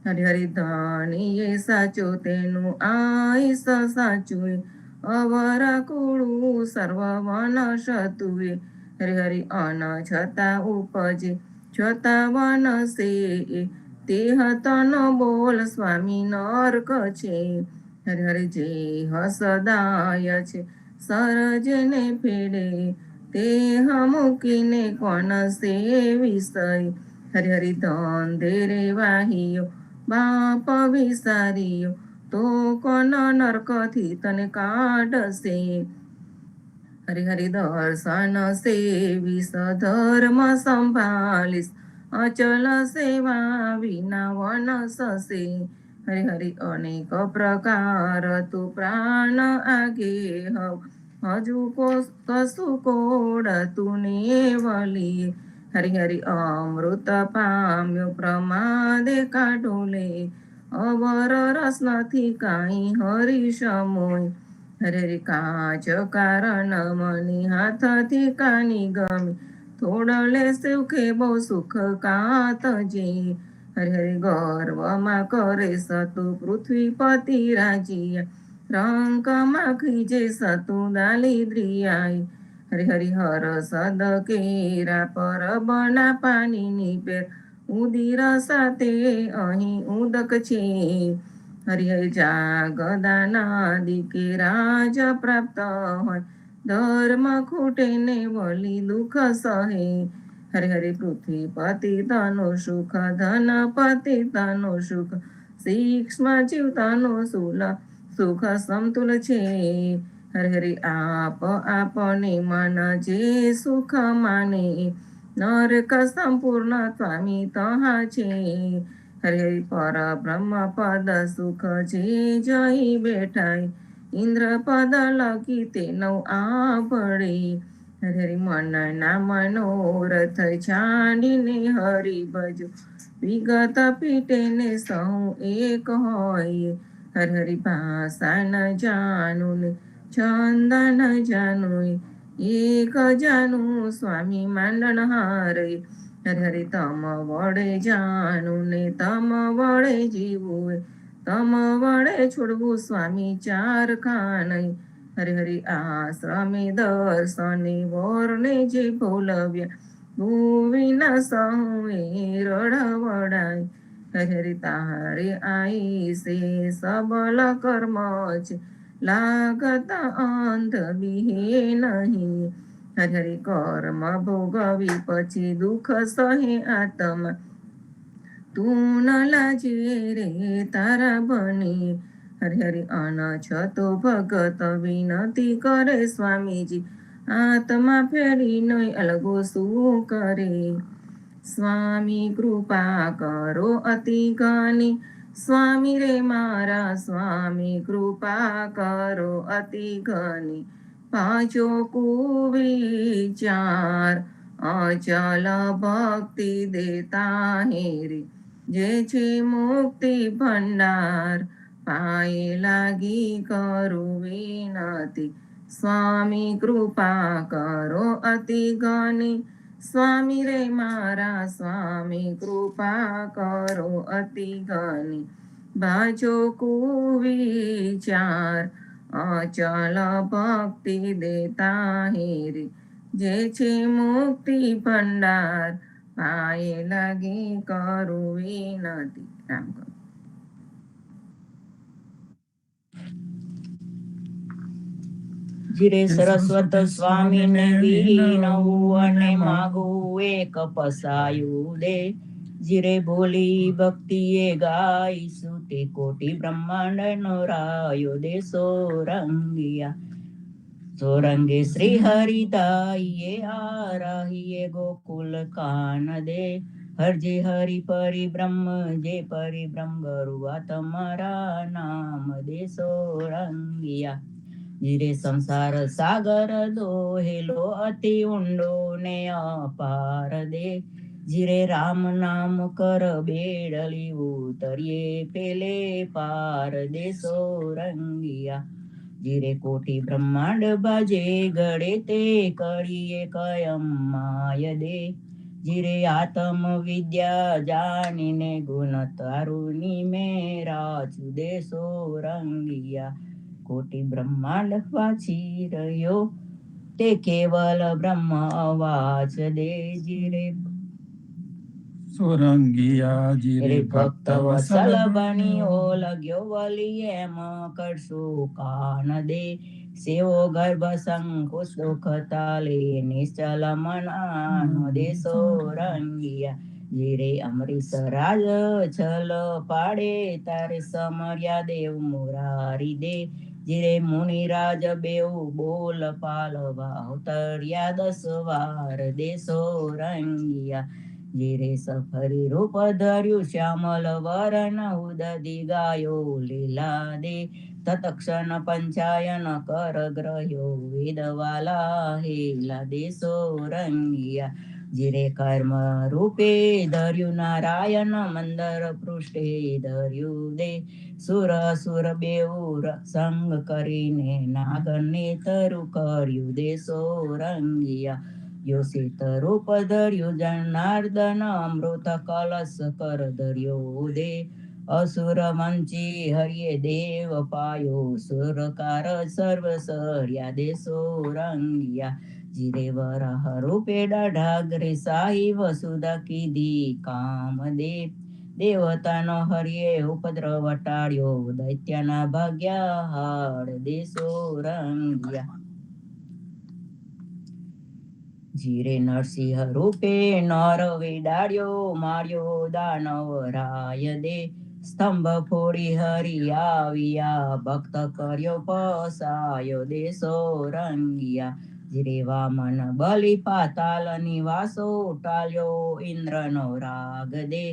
હરે હરિ ધણીએ સાચો તેનું આઈસ સાચું, અવર કુળું સર્વ વનશતુએ. હરે હરિ અન છતાં ઉપજે છતાં વનસે, તે તન બોલ સ્વામી નર્ક છે. હરે હરિ જે હસદાય છે સરજને ફેડે, તે મૂકીને કોણ સે વિષય. હરે હરિ ધંધેરે વાહિયો બાપ વિસાર્યો, તો કોણ નરકથી તને કાઢશે. હરે હરિ દર્શન સેવીશ ધર્મ સંભાળીશ, અચલ સેવા વિના વનસશે. હરે હરિ અનેક પ્રકાર તું પ્રાણ આગે હવ, હજુ કશું કોડ તું ને વલી. હરિ હરિ અમૃત પામ્યો પ્રમાદે કાઢોલે, અવર રસ નથી કાંઈ હરિ સમોય. હરે હરિ કાચ કારણ મની હાથથી કાની ગમે, થોડલે સુખે બહુ સુખ કાતજે. હરે હરિ ગર્વમાં કરે સતુ પૃથ્વીપતિ રાજીયા, રંકમાં ખીજે સતુ દાલિદ્રિયાય. હરે હરિ હર સદ કેરા પર બના પાણીની પેર, ઉદિર સાથે અહીં ઉદક છે. હરિ હરિ જાગદાનાદિ કે રાજ પ્રાપ્ત હોય, ધર્મ ખૂટે ને વલી દુઃખ સહે. હરે હરિ પૃથ્વીપતિ તનું સુખ, ધનપતિ તનું સુખ, સૂક્ષ્મ જીવ તનું સુખ સમતુલ છે. હરે હરિ આપ આપને મન જે સુખ માને, નરક સંપૂર્ણ સ્વામી તહા છે. હરે હરિ પર બ્રહ્મ પદ સુખ જે જઈ બેઠાય, ઇન્દ્ર પદ લખી તે નવ આભળે. હરે હરિ મનના મનોરથ છાડીને હરિ ભજો, વિગત પીટે ને સહુ એક હોય. હરે હરિ ભાષા ન જાનું ને છંદ ન જાનું, એક જાનું સ્વામી માંડણ હારે. હરે હરિ તમ વડે જાણું ને તમ વડે જીવું, તમ વડે છોડવું સ્વામી ચાર ખાનય. હરે હરિ આશ્રમે દર્શને વરને જે ભોલવ્યા, ભૂવિના સહુએ રડવડાય. હરે હરિ તારે આઈ સે સબલ કર્મ છે, લાગત અંધ બિહે નહીં. હરે હરિ કર્મ ભોગવી પછી દુઃખ સહે આત્મા, તું ન લાજે રે તારા બની. હરે હરે અનછતો ભગત વિનતી કરે સ્વામીજી, હાથમાં ફેરી નહીં અલગો શું કરે. સ્વામી કૃપા કરો અતિ ઘની, સ્વામી રે મારા સ્વામી કૃપા કરો અતિ ઘની. પાંચો કુવિચાર અચલ ભક્તિ દેતા હેરી, જે છે મુક્તિ ભંડાર પાયે લાગી કરું વિનતી. સ્વામી કૃપા કરો અતિ ઘની, સ્વામી રે મારા સ્વામી કૃપા કરો અતિ ઘની. બાજો કુવિચાર અચલ ભક્તિ દેતા હેરી, જે છે મુક્તિ ભંડાર પાયે લાગી કરું વિનતી. રામ કૃષ્ણ. જીરે સરસ્વત સ્વામીને વિનવું અને માગું એક પસાયું દે, જીરે બોલી ભક્તિએ ગાઈશું તે કોટી બ્રહ્માંડ નો રાયો દે. સોરંગિયા સોરંગે શ્રી હરિદાઈએ આરાહીએ ગોકુલ કાન દે, હરજે હરિ પરિબ્રહ્મ જે પરિબ્રહ્મ ગરુઆ તમારા નામ દે. સોરંગિયા જીરે સંસાર સાગર દોહેલો અતિ ઊંડો ને અપાર દે, જીરે રામ નામ કર બેડલી ઉતરીએ પેલે પાર દે. સોરંગિયા જીરે કોટી બ્રહ્માંડ બાજે ગળે તે કરીએ કયમ માય દે, જીરે આત્મ વિદ્યા જાણીને ગુણ તારુની મેરા દે. સોરંગિયા કોટી બ્રહ્માંડ વાંચી રહ્યો તે કેવલ બ્રહ્મ અવાજ દે. જીરે સોરંગિયા જીરે ભક્ત વસલ બનીઓ લગ્યો વલી એમ કરશું કાન દે, સેવો ગર્ભ સંકુશ દુઃખ તાલે નિશ્ચલ મન આનો દે. સોરંગિયા જીરે અમરીશ રાજ છલ પાડે તારે સમર્યા દેવ મુરારી દે, જીરે મુનિરાજ બેઉ બોલ પાલવા અવતર્યા 10 વાર દે. સોરંગિયા જીરે સફરી રૂપ ધર્યું શ્યામલ વરણ ઉદધી ગાયો લીલા દે, તત્ક્ષણ પંચાયન કર ગ્રહ્યો વેદવાલા હેલા દે. સોરંગિયા જીરે કર્મ રૂપે ધર્યું નારાયણ મંદર પૃષ્ઠે ધર્યું દે, સુર સુર બેઉ સંગ કરીને નાગને તરુ કર્યું દે. સોરંગિયા યોષિત રૂપ ધર્યું જનાર્દન અમૃત કલશ કર ધર્યો દે, અસુર વંચી હરિએ દેવ પાયો સુરકાર સર્વ સર્યા દે. સોરંગિયા જીરે વરહ રૂપે દાઢાગ્રે સાહી વસુધા કીધી કામ દે, દેવતાનો હરિએ ઉપદ્રવ ટાળ્યો દૈત્યના ભાગ્યા હાડ દે. સોરંગિયા જીરે નરસિંહ રૂપે નર વેડાડ્યો માર્યો દાનવ રાય દે, સ્તંભ ફોડી હરિ આવ્યા ભક્ત કર્યો પસાયો દે. સોરંગિયા જીરે વામન બલિ પાતાલ નિવાસો ટાલ્યો ઇન્દ્રનો રાગ દે,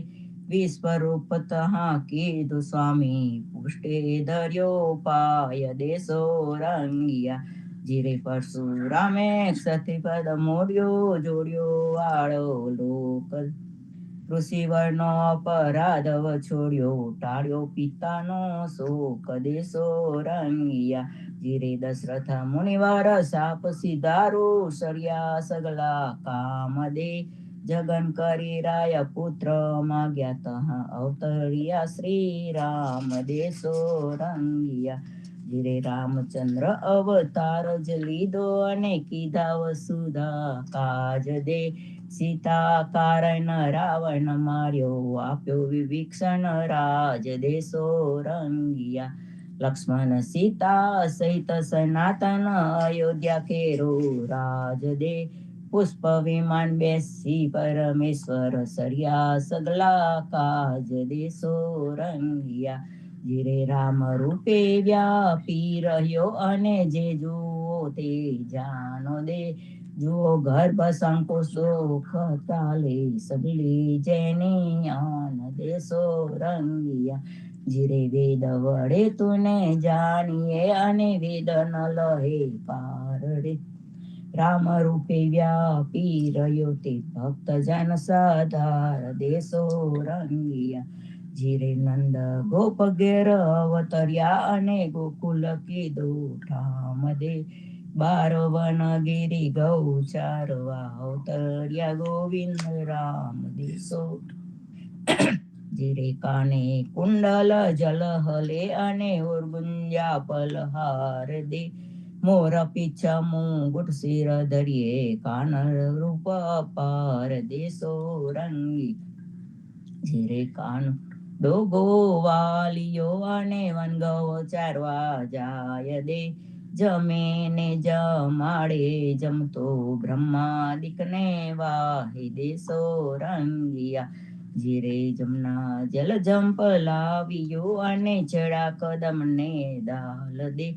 વિશ્વરૂપ તહા કીધું સ્વામી પુષ્ટે ધર્યો પાય દે. સોરંગિયા જીરે પરશુરામે ક્ષત્રિપદ મોડ્યો જોડ્યો આળો લોક, ઋષિવર્ણો અપરાધવ છોડ્યો ટાળ્યો પિતાનો શોક દે. સોરંગિયા જીરે દશરથ મુનિવાર સાપ સિધારો સર્યા સગલા કામ દે, જગન કરી રાય પુત્ર માગ્યા તહા અવતર્યા શ્રી રામ દે. સોરંગિયા જીરે રામચંદ્ર અવતાર જ લીધો અને કીધા વસુધા કાજ દે, સીતા કારણ રાવણ માર્યો આપ્યો વિભીષણ રાજ દે. સોરંગિયા લક્ષ્મણ સીતા સહિત સનાતન અયોધ્યા કેરો રાજ દે, પુષ્પ વિમાન બેસી પરમેશ્વર સર્યા સગલા કાજ દે. સોરંગિયા જીરે રામ રૂપે વ્યાપી રહ્યો અને જે જુઓ તે જાણો દે જુઓ ગર્ભ સંકોચ દુઃખ ચાલે સબલી જેની આન દેશો રંગિયા જીરે વેદ વડે તુને જાણીએ અને વેદ ન લહે પાર રે રામ રૂપે વ્યાપી રહ્યો તે ભક્ત જન સધાર દેશો રંગિયા જીરે નંદ ગોપ ઘેર અવતર્યા અને ગોકુલ કીધું ઠામ દે બાર વન ગિરી ગૌ ચારવા અવતર્યા ગોવિંદ રામ દેશો જીરે કાને કુંડલ જલ હલે અને ઉર્ગુંજા પલહાર દે મોર પીછ મુગુટ શિર ધરીએ કાનર રૂપ પાર દેશો રંગી જીરે કાન ડોગો વાલિયો અને વનગવ ચારવા જાય દે જમે ને જમાડે જમતો બ્રહ્માદિકને વાહે દેશો રંગિયા જીરે જમના જલ જંપ લાવ્યો અને ચડા કદમ ને દાલ દે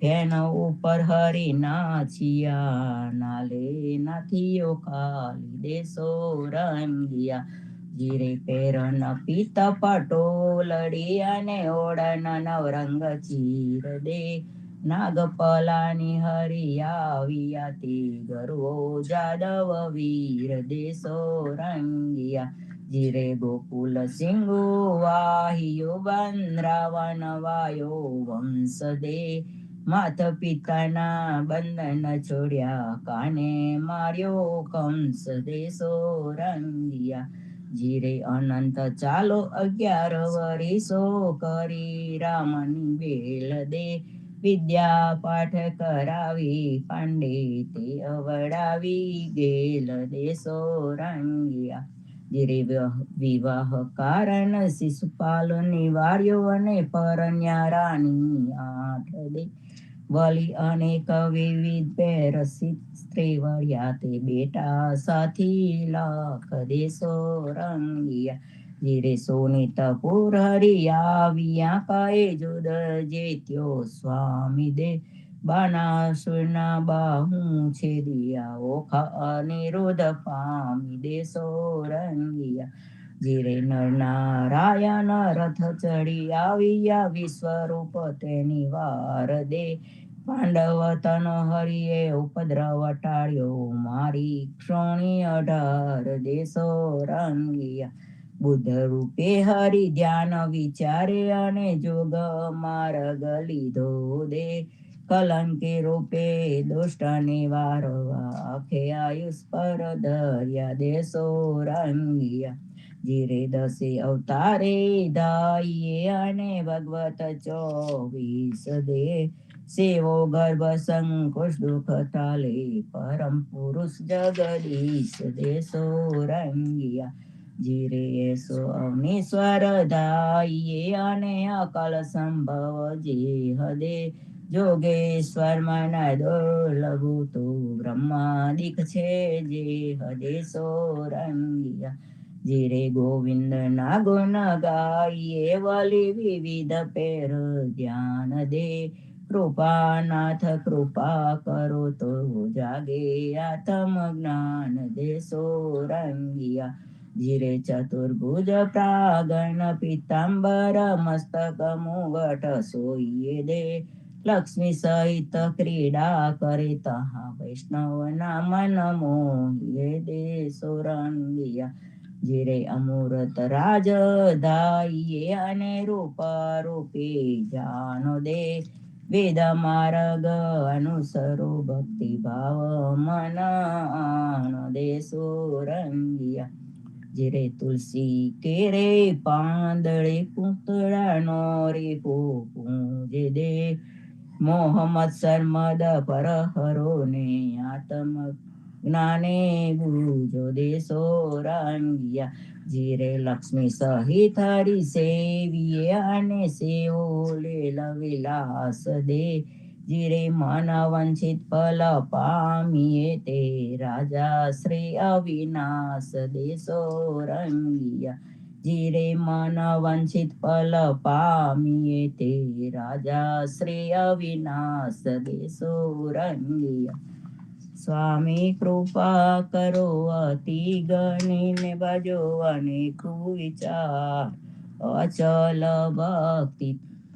ફેન ઉપર હરી નાચિયા નાલે નાથીઓ ખાલી દેશો રંગિયા જીરે પેરન પિત પટોલડી અને ઓળન નવરંગ ચીર દે નાગપલાની હરિયાવિયા તે ગરવો જાદવ વીર દેશો રંગિયા જીરે ગોકુલ સિંગુ વાહિયો બંદ્રાવન વાયો વંશ દે માત પિતાના બંધન છોડ્યા કાને માર્યો કંસ દેશો રંગિયા જીરે અનંત ચાલો 11 વરિસો કરી રામની બેલ દે વિદ્યા પાઠ કરાવી પાંડિતે અવડાવી ગેલ દેશો રંગિયા જીરે વિવાહ કારણ શિશુપાલ નિવાર્યો અને પરણ્યા રાણી 8 દે વલી અનેક વિવિધ પેરસિત સ્ત્રી વળ્યા તે બેટા સાથી લાખ દેશો રંગિયા જીરે સોનિત પુર હરિયાવિયા કાએ જુદ જેત્યો સ્વામી દે બાનાસુરના બાહુ છેદિયા ઓખા અનિરુદ્ધ પામી દેશો રંગિયા જીરે નર નારાયણ રથ ચડી આવ્યા વિશ્વરૂપ તેની વાર દે પાંડવ તન હરિએ ઉપદ્રવ ટાળ્યો મારી ક્ષોણી 18 દેશો રંગિયા બુદ્ધ રૂપે હરિ ધ્યાન વિચારે અને જોગ માર્ગ લીધો દે કલંકી રૂપે દુષ્ટ નિવારવા આખે આયુષ પર ધર્યા દેશો રંગિયા જીરે 10 અવતારે દાઈએ અને ભગવત 24 દે સેવો ગર્ભ સંકોચ દુઃખ ટાલે પરમ પુરુષ જગદીશ દેશો રંગિયા જીરે એસો અવનીશ્વર દાઈએ અને અકાલ સંભવ જે હદે જોગેશ્વર મન દુર્લભુ તો બ્રહ્માદિક છે જે હદેશો રંગિયા જીરે ગોવિંદ ના ગુણ ગાઈએ વલી વિવિધ પેર ધ્યાન દે કૃપાનાથ કૃપા કરો તો જાગે આત્મ જ્ઞાન દેશો રંગિયા જીરે ચતુર્ભુજ પ્રાગણ પિતાંબર મસ્તક મુગટ સોઈએ દે લક્ષ્મી સહિત ક્રીડા કરે તહા વૈષ્ણવ ના મન મોહિએ દેશો રંગિયા જીરે અમૃત રાજ દાઈએ અને રૂપ રૂપે જાણો દે વેદ માર્ગ અનુસરો ભક્તિ ભાવ મન આણો દેશો રંગિયા જીરે તુલસી કેરે પાંદડે પૂતળા નો રે પૂજે દે મોહમ્મદ સરમદ પર હરો ને આત્મ જ્ઞાને બુજો દેશો રંગિયા જીરે લક્ષ્મી સહિત હરી સેવીએ અને સેવો લીલ વિલાસ દે જીરે મન વંચિત ફલ પામીએ તે રાજા શ્રી અવિનાશ દેશો રંગિયા જીરે મન વંચિત ફલ પામીએ તે રાજા શ્રી અવિનાશ દેશો રંગિયા. સ્વામી કૃપા કરો અતિ ગણીને ભજો અનેક વિચાર. અચલ ભક્તિ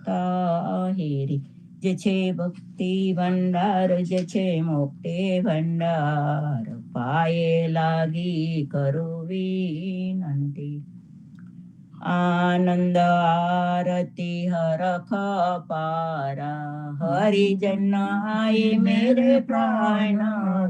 તાહેરી જે છે ભક્તિ ભંડાર, જે છે મુક્તિ ભંડાર. પાયે લાગી કરું વિનંતી. આનંદ આરતી હરખ પારા, હરિજન આય મેરે પ્રાણ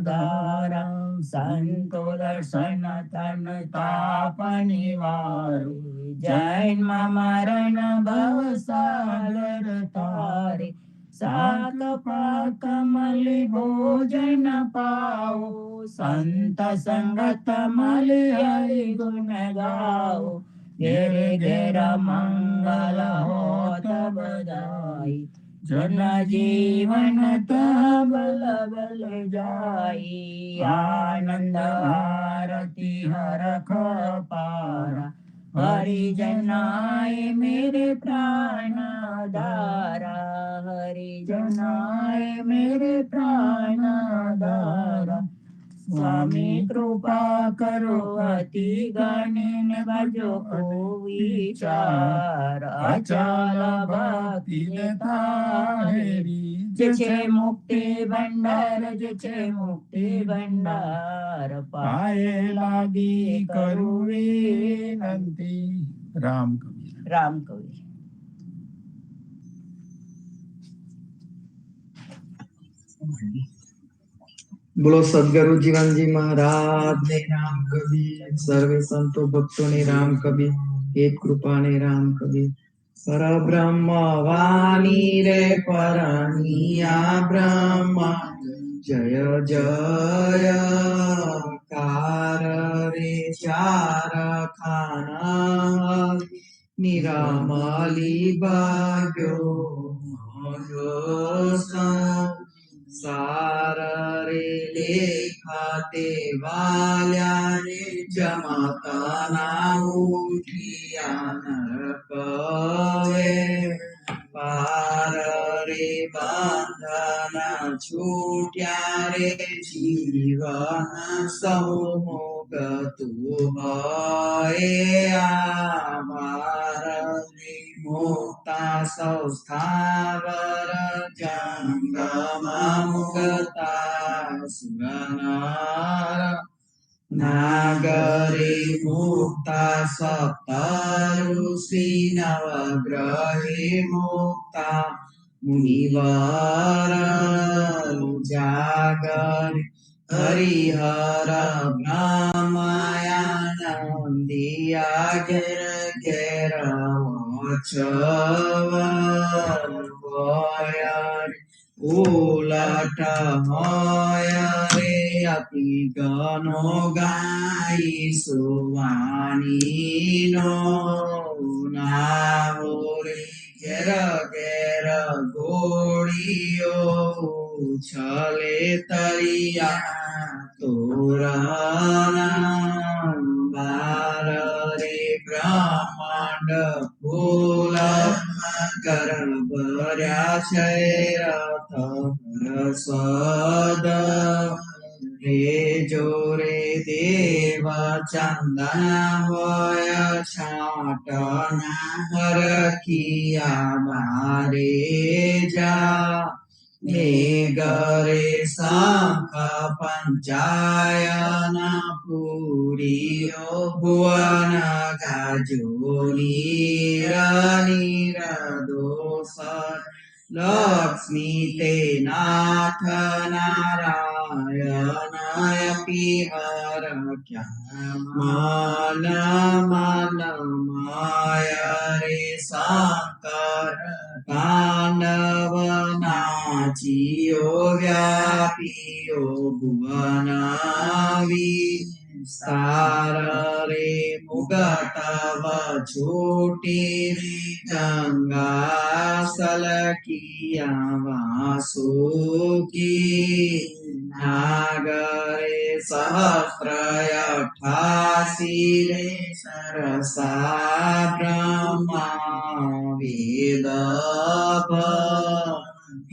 દારા. સંતો દર્શન તન તાપ નિવારે, જૈન મરણ ભવ સાગર તારે. સાત પાક મલી ભોજન પાઓ, સંત સંગત મલી હરિ ગુણ ગાઓ. ઘેરે ઘેર મંગલ હોત બધાઈ, જન જીવન તબલ બલ જાઈ. આનંદ આરતી હરખ પારા, હરિજન આય મેરે પ્રાણ દારા. હરિજન આય મેરે પ્રાણ દારા. સ્વામી કૃપા કરો અતિ ગણીને ભજો કો વિચાર. અચલ ભક્તિ તાહેરી જે છે મુક્તિ ભંડાર, જે છે મુક્તિ ભંડાર. પાયે લાગી કરું વિનંતી. રામ કવિ. રામ કવિ. બોલો સદગુરુ જીવનજી મહારાજ ને રામ કવિ. સર્વે સંતો ભક્તો ને રામ કવિ. એક કૃપા ને રામ કવિ. પરબ્રહ્મ વાણી રે પરનિયા બ્રહ્મ, જય જય કાર રે ચાર ખાના. નિરામલી ભાગ્યો સાર રે લેખાતે વાલ્યા રે. જમાતા ના ઉઠિયા નરકવે, પાર રે બંધના છૂટ્યા રે. જીવન સૌ મુક્તું હોય, આભાર રે મુક્તા સૌ સ્થાવર. જંગમ મુક્તા સુરનાર, નાગરે મુક્તા સપ્ત ઋષિ. નવગ્રહે મુક્તા મુનિવાર. જાગર હરિહર બ્રહ્મયાનંદિયા. ઘેર ઘેર વચવર ઉલટ હોય રે. અતિ ગનો ગાઈ સુવાણી નો નાવો રે. ઘેર ઘેર ગોળીઓ છલે તરિયા તોરણા. બાર રે બ્રહ્માંડ ફૂલ, ગર્ભર્યા છે રથ રસદ. રે જોરે દેવ ચંદન હોય, છાટના હરખિયા મારે જા. ગરે શંખ પંચાયન પુરીઓ. ભુવન ગાજો નીર નીર દોષ. લક્ષ્મી તે નાથ નારાયણ પીહર ક્યાં. મન માય રે શંકર તાંડવ નાચિયો. વ્યાપીઓ ભુવન વિસ્તાર રે. મુગટ વછોટી ગંગા સલકિયા વાસુકી. નાગરે સહસ્ર 88 રે સરસા બ્રહ્મા વેદ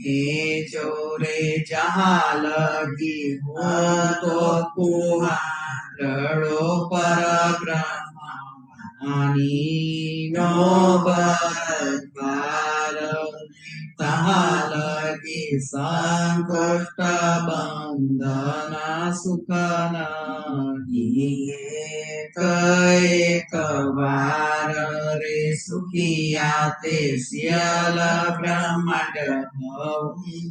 હે ચોરે જહા લગી હો તો કુહારડો પર બ્રહ્માની નો બરબાર તહા લગી સંકુષ્ટ બંધના સુખ એક વાર રે સુખિયા તે શિયલ બ્રહ્માંડ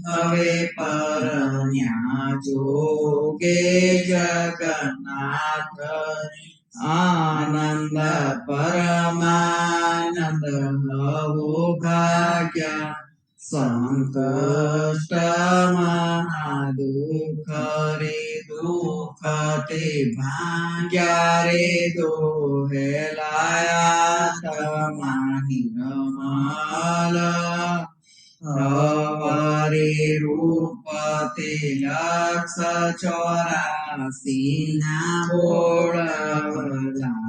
હવે પરણ્યા જોગે જગન્નાથ આનંદ પરમાનંદ નવો ભાગ્ય સંકષ્ટ મહાદુઃખ રે દુઃખ તે ભાગ્યા રે દોહેલાયા તમારી રમાલ હરે રૂપ તે લક્ષ 84 ના બોળવલા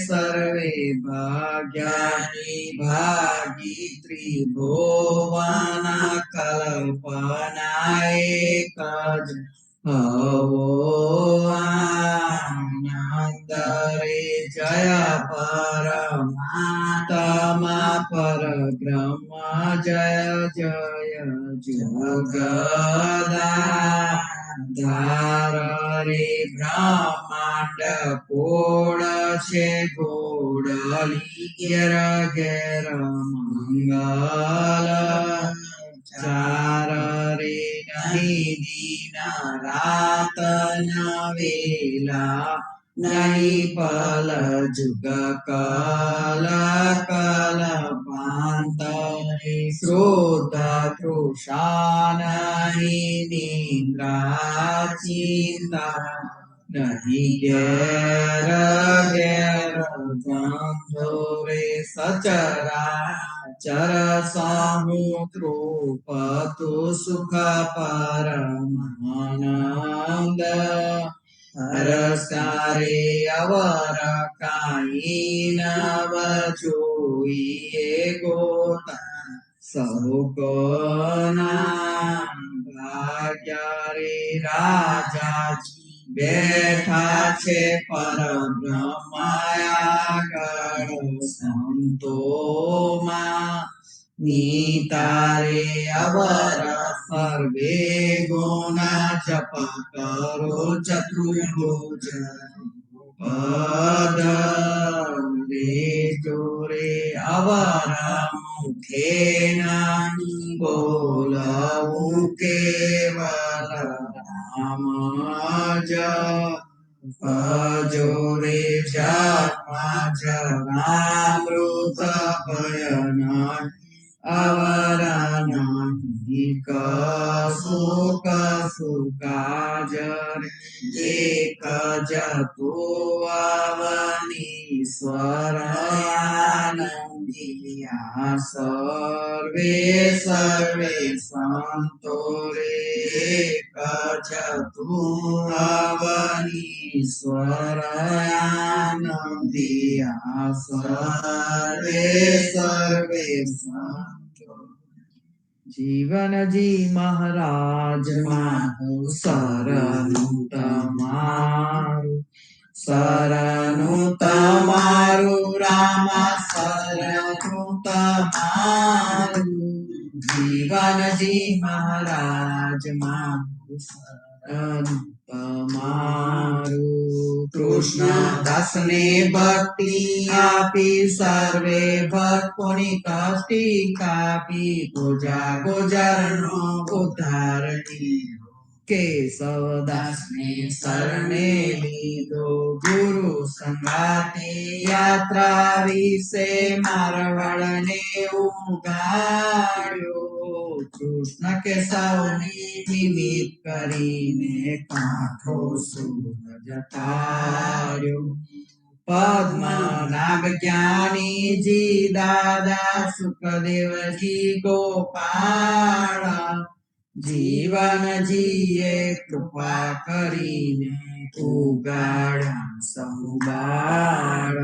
સર્વે ભાગ્યાની ભાગી ત્રિભુવન કલ્પના એક જ હવો આનંદ રે જય પરમાત્મા પરબ્રહ્મ જય જય જગદાધાર રે બ્રહ્માંડ કોળ છે ગોળલી ઘેર ઘેર મંગલ ચાર રે નહીં દિન રાત નવેલા નહીં પલ જુગ કલ કલ પાંત શ્રોત તૃષા નહીં નિદ્રા ચિંતા નહીં ઘેર ઘેર ગંધો રે સચરાચર સમુદ્રોપતુ સુખ પરમાનંદ રસારે અવર કાઈ નવ જોઈએ ગોતા સૌકોના ભાગ્યા રે રાજાજી બેઠા છે પરબ્રહ્મ આગળ સંતોમાં નીતારે અવર સર્વે ગુણા જપ કરો ચતુર્ભુજ પદ રે જોરે અવર મુખે નાની બોલવું કેવલ રામ જ જોરે જન્મા જનામૃત ભયના અવરના કસુ કાજ એક જતો અવનીશ્વર આનંદિયા સર્વે સર્વે સંતો રે એક જતો અવનીશ્વર આનંદિયા સર્વે સર્વે સંતો જીવનજી મહારાજ મારું શરણું તમારું રામ શરણું તમારું જીવનજી મહારાજ મારું શરણું તમારું કૃષ્ણદાસ ને ભક્તિ આપી સર્વે ભક્તોની કષ્ટી કાપી પૂજા ગુજરનો ઉદ્ધાર કર્યો કેશવદાસ ને શરણે લીધો ગુરુ સંગાતે યાત્રા વિશે મારવાડ ને ઉગાડ્યો કૃષ્ણ કેશવની નિમિત્ત કરીને કાંઠો સૂરજ તાર્યો પદ્મનાભ જ્ઞાનીજી દાદા સુખદેવજી ગોપાળ જીવનજીએ કૃપા કરીને ઉગાડ્યા સૌ બાળ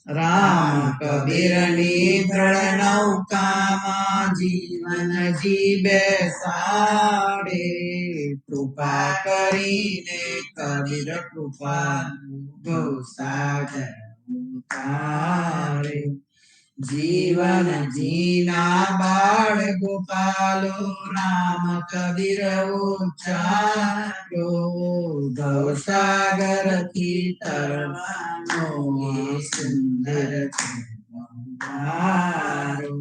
રામ કબીરની દ્રઢ નૌકામાં જીવન જીવે સાડે કૃપા કરીને કબીર કૃપા ગૌસાગર ઉતારે જીવન જીના બાળ ગોપાલો રામ કબીર ઉચ્ચારો ગૌસાગર થી તરવાનો એ સુંદર બંગારો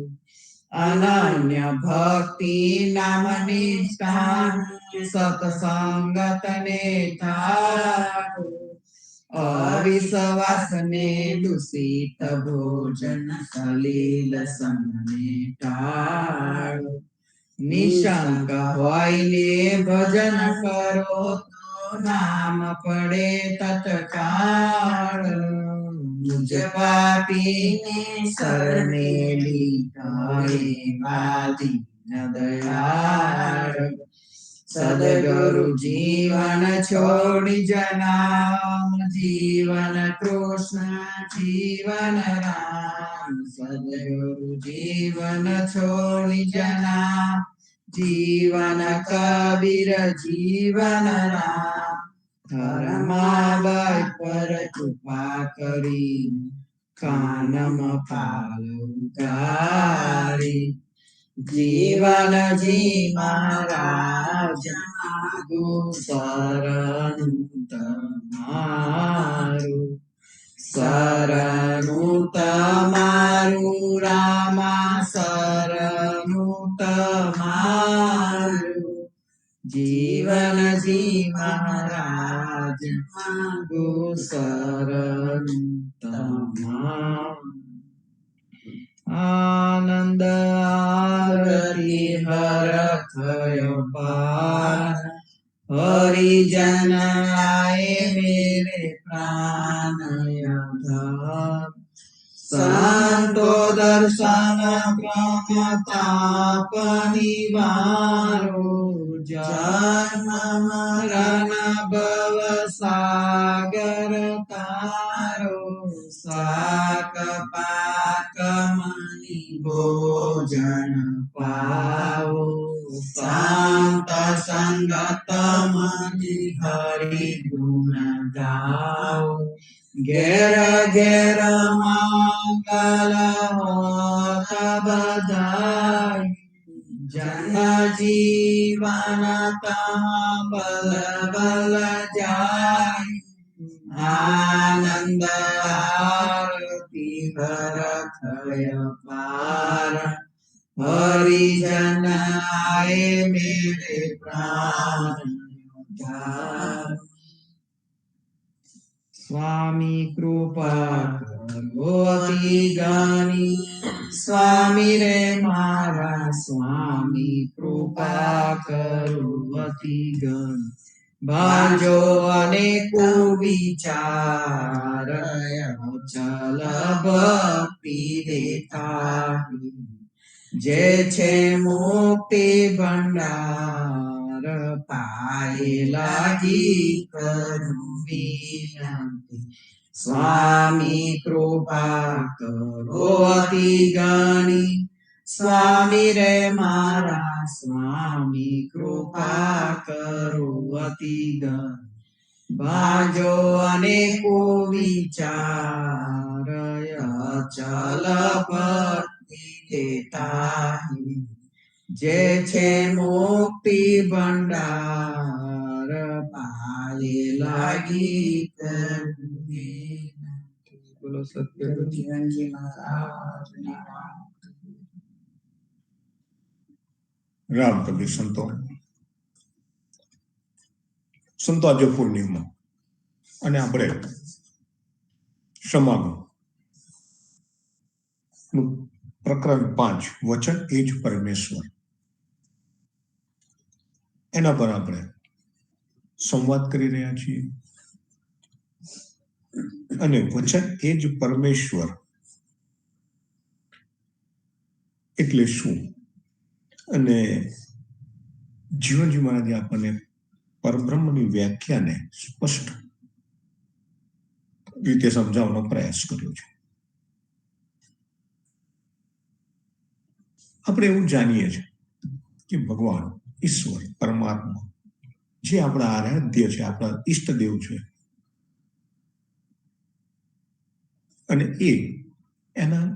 અનન્ય ભક્તિ નામ નિષ્ઠાન સત્સંગત ને થારો અવિશ્વાસ ને દૂષિત ભોજન સલીલ સંગને ટાળો નિશંક હોઈને ભજન કરો તો નામ પડે તત્કાળ મુજ પાપીને શરણે લીધા હે વાદી દયાળ સદગુરુ જીવન છોડી જનામ જીવન કૃષ્ણ જીવન રામ સદગુરુ જીવન છોડી જનામ જીવન કબીર જીવન રામ ધર્માબાઈ પર કૃપા કરી કાનમ પાલ ઉતારી જીવન જી મહારાજ શરણું તમારું રામા શરણું તમારું જીવન જી મહારાજ શરણું તમારું આનંદ આરતી હરખય પાર હરિજન આए मेरे प्राण आधार संतो दर्शन प्रमताप निवारो जन्म मरण भव सागर तारो साक पाक मणि भोजन पाओ शांत संगत मणि हरि गुण गाओ घेर घेर मंगल होत बधाई जन जीवन तम बल बल जाय आनंद आरती हरखय पार हरिजन आए मेरे प्राण उद्धार स्वामी कृपा करो अति ज्ञानी स्वामी रे मारा स्वामी कृपा करो अति ज्ञानी बाजो अनेको विचार चल भक्ति देता जे छे मुक्ति भंडार पाए लागी करू विनंती स्वामी कृपा करो अति ज्ञानी स्वामी रे मारा स्वामी कृपा करो अति ज्ञानी बाजो अनेको विचार चल भक्ति देता जे छे मुक्ति भंडार पाए लागी बोलो सत्य जीवन जी महाराज રામ કબીર સંતો સંતો આજે પૂર્ણિમા અને આપણે સમાગમ નું પ્રકરણ 5 વચન એ જ પરમેશ્વર એના પર આપણે સંવાદ કરી રહ્યા છીએ અને વચન એ જ પરમેશ્વર એટલે શું અને જીવનજી મહારાજે આપણને પરબ્રહ્મની વ્યાખ્યાને સ્પષ્ટ રીતે સમજાવવાનો પ્રયાસ કર્યો છે. આપણે એવું જાણીએ છીએ કે ભગવાન, ઈશ્વર, પરમાત્મા જે આપણા આરાધ્ય છે, આપણા ઈષ્ટદેવ છે, અને એના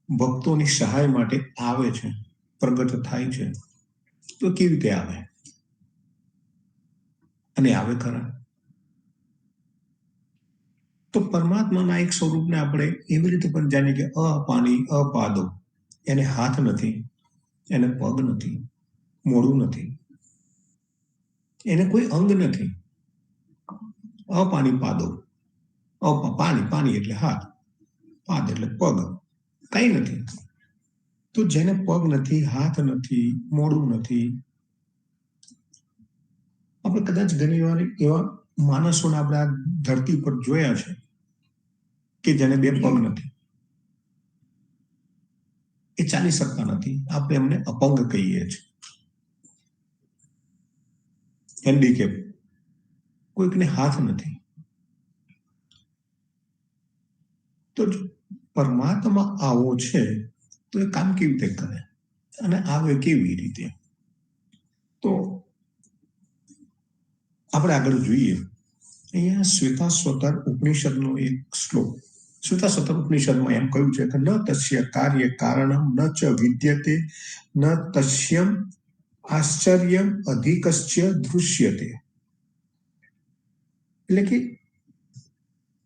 ભક્તોની સહાય માટે આવે છે, પ્રગટ થાય છે. તો કેવી રીતે આવે? અને આવે ખરા? તો પરમાત્માના એક સ્વરૂપને આપણે એવી રીતે પણ જાણીએ કે અપાની અપાદો, એને હાથ નથી, એને પગ નથી, મોઢું નથી, એને કોઈ અંગ નથી. અપાની પાદો, પાણી, પાણી એટલે હાથ, પાદ એટલે પગ, કઈ નથી. તો જેને પગ નથી, હાથ નથી, મોઢું નથી, આપણે કદાચ ઘણી વાર એવા માણસોને આપણે આ ધરતી પર જોયા છે કે જેને બે પગ નથી, એ ચાલી શકતા નથી. આપણે એમને અપંગ કહીએ છીએ, હેન્ડીકેપ. કોઈકને હાથ નથી. તો પરમાત્મા આવો છે તો એ કામ કેવી રીતે કરે અને આવે કેવી રીતે? તો આપણે આગળ જોઈએ. અહીંયા શ્વેતાશ્વતર ઉપનિષદનો એક શ્લોક. શ્વેતાશ્વતર ઉપનિષદમાં એમ કહ્યું છે કે ન તસ્ય કાર્ય કારણમ ન ચ વિદ્યતે ન તસ્યમ આશ્ચર્યમ અધિકસ્ય દૃશ્યતે. એટલે કે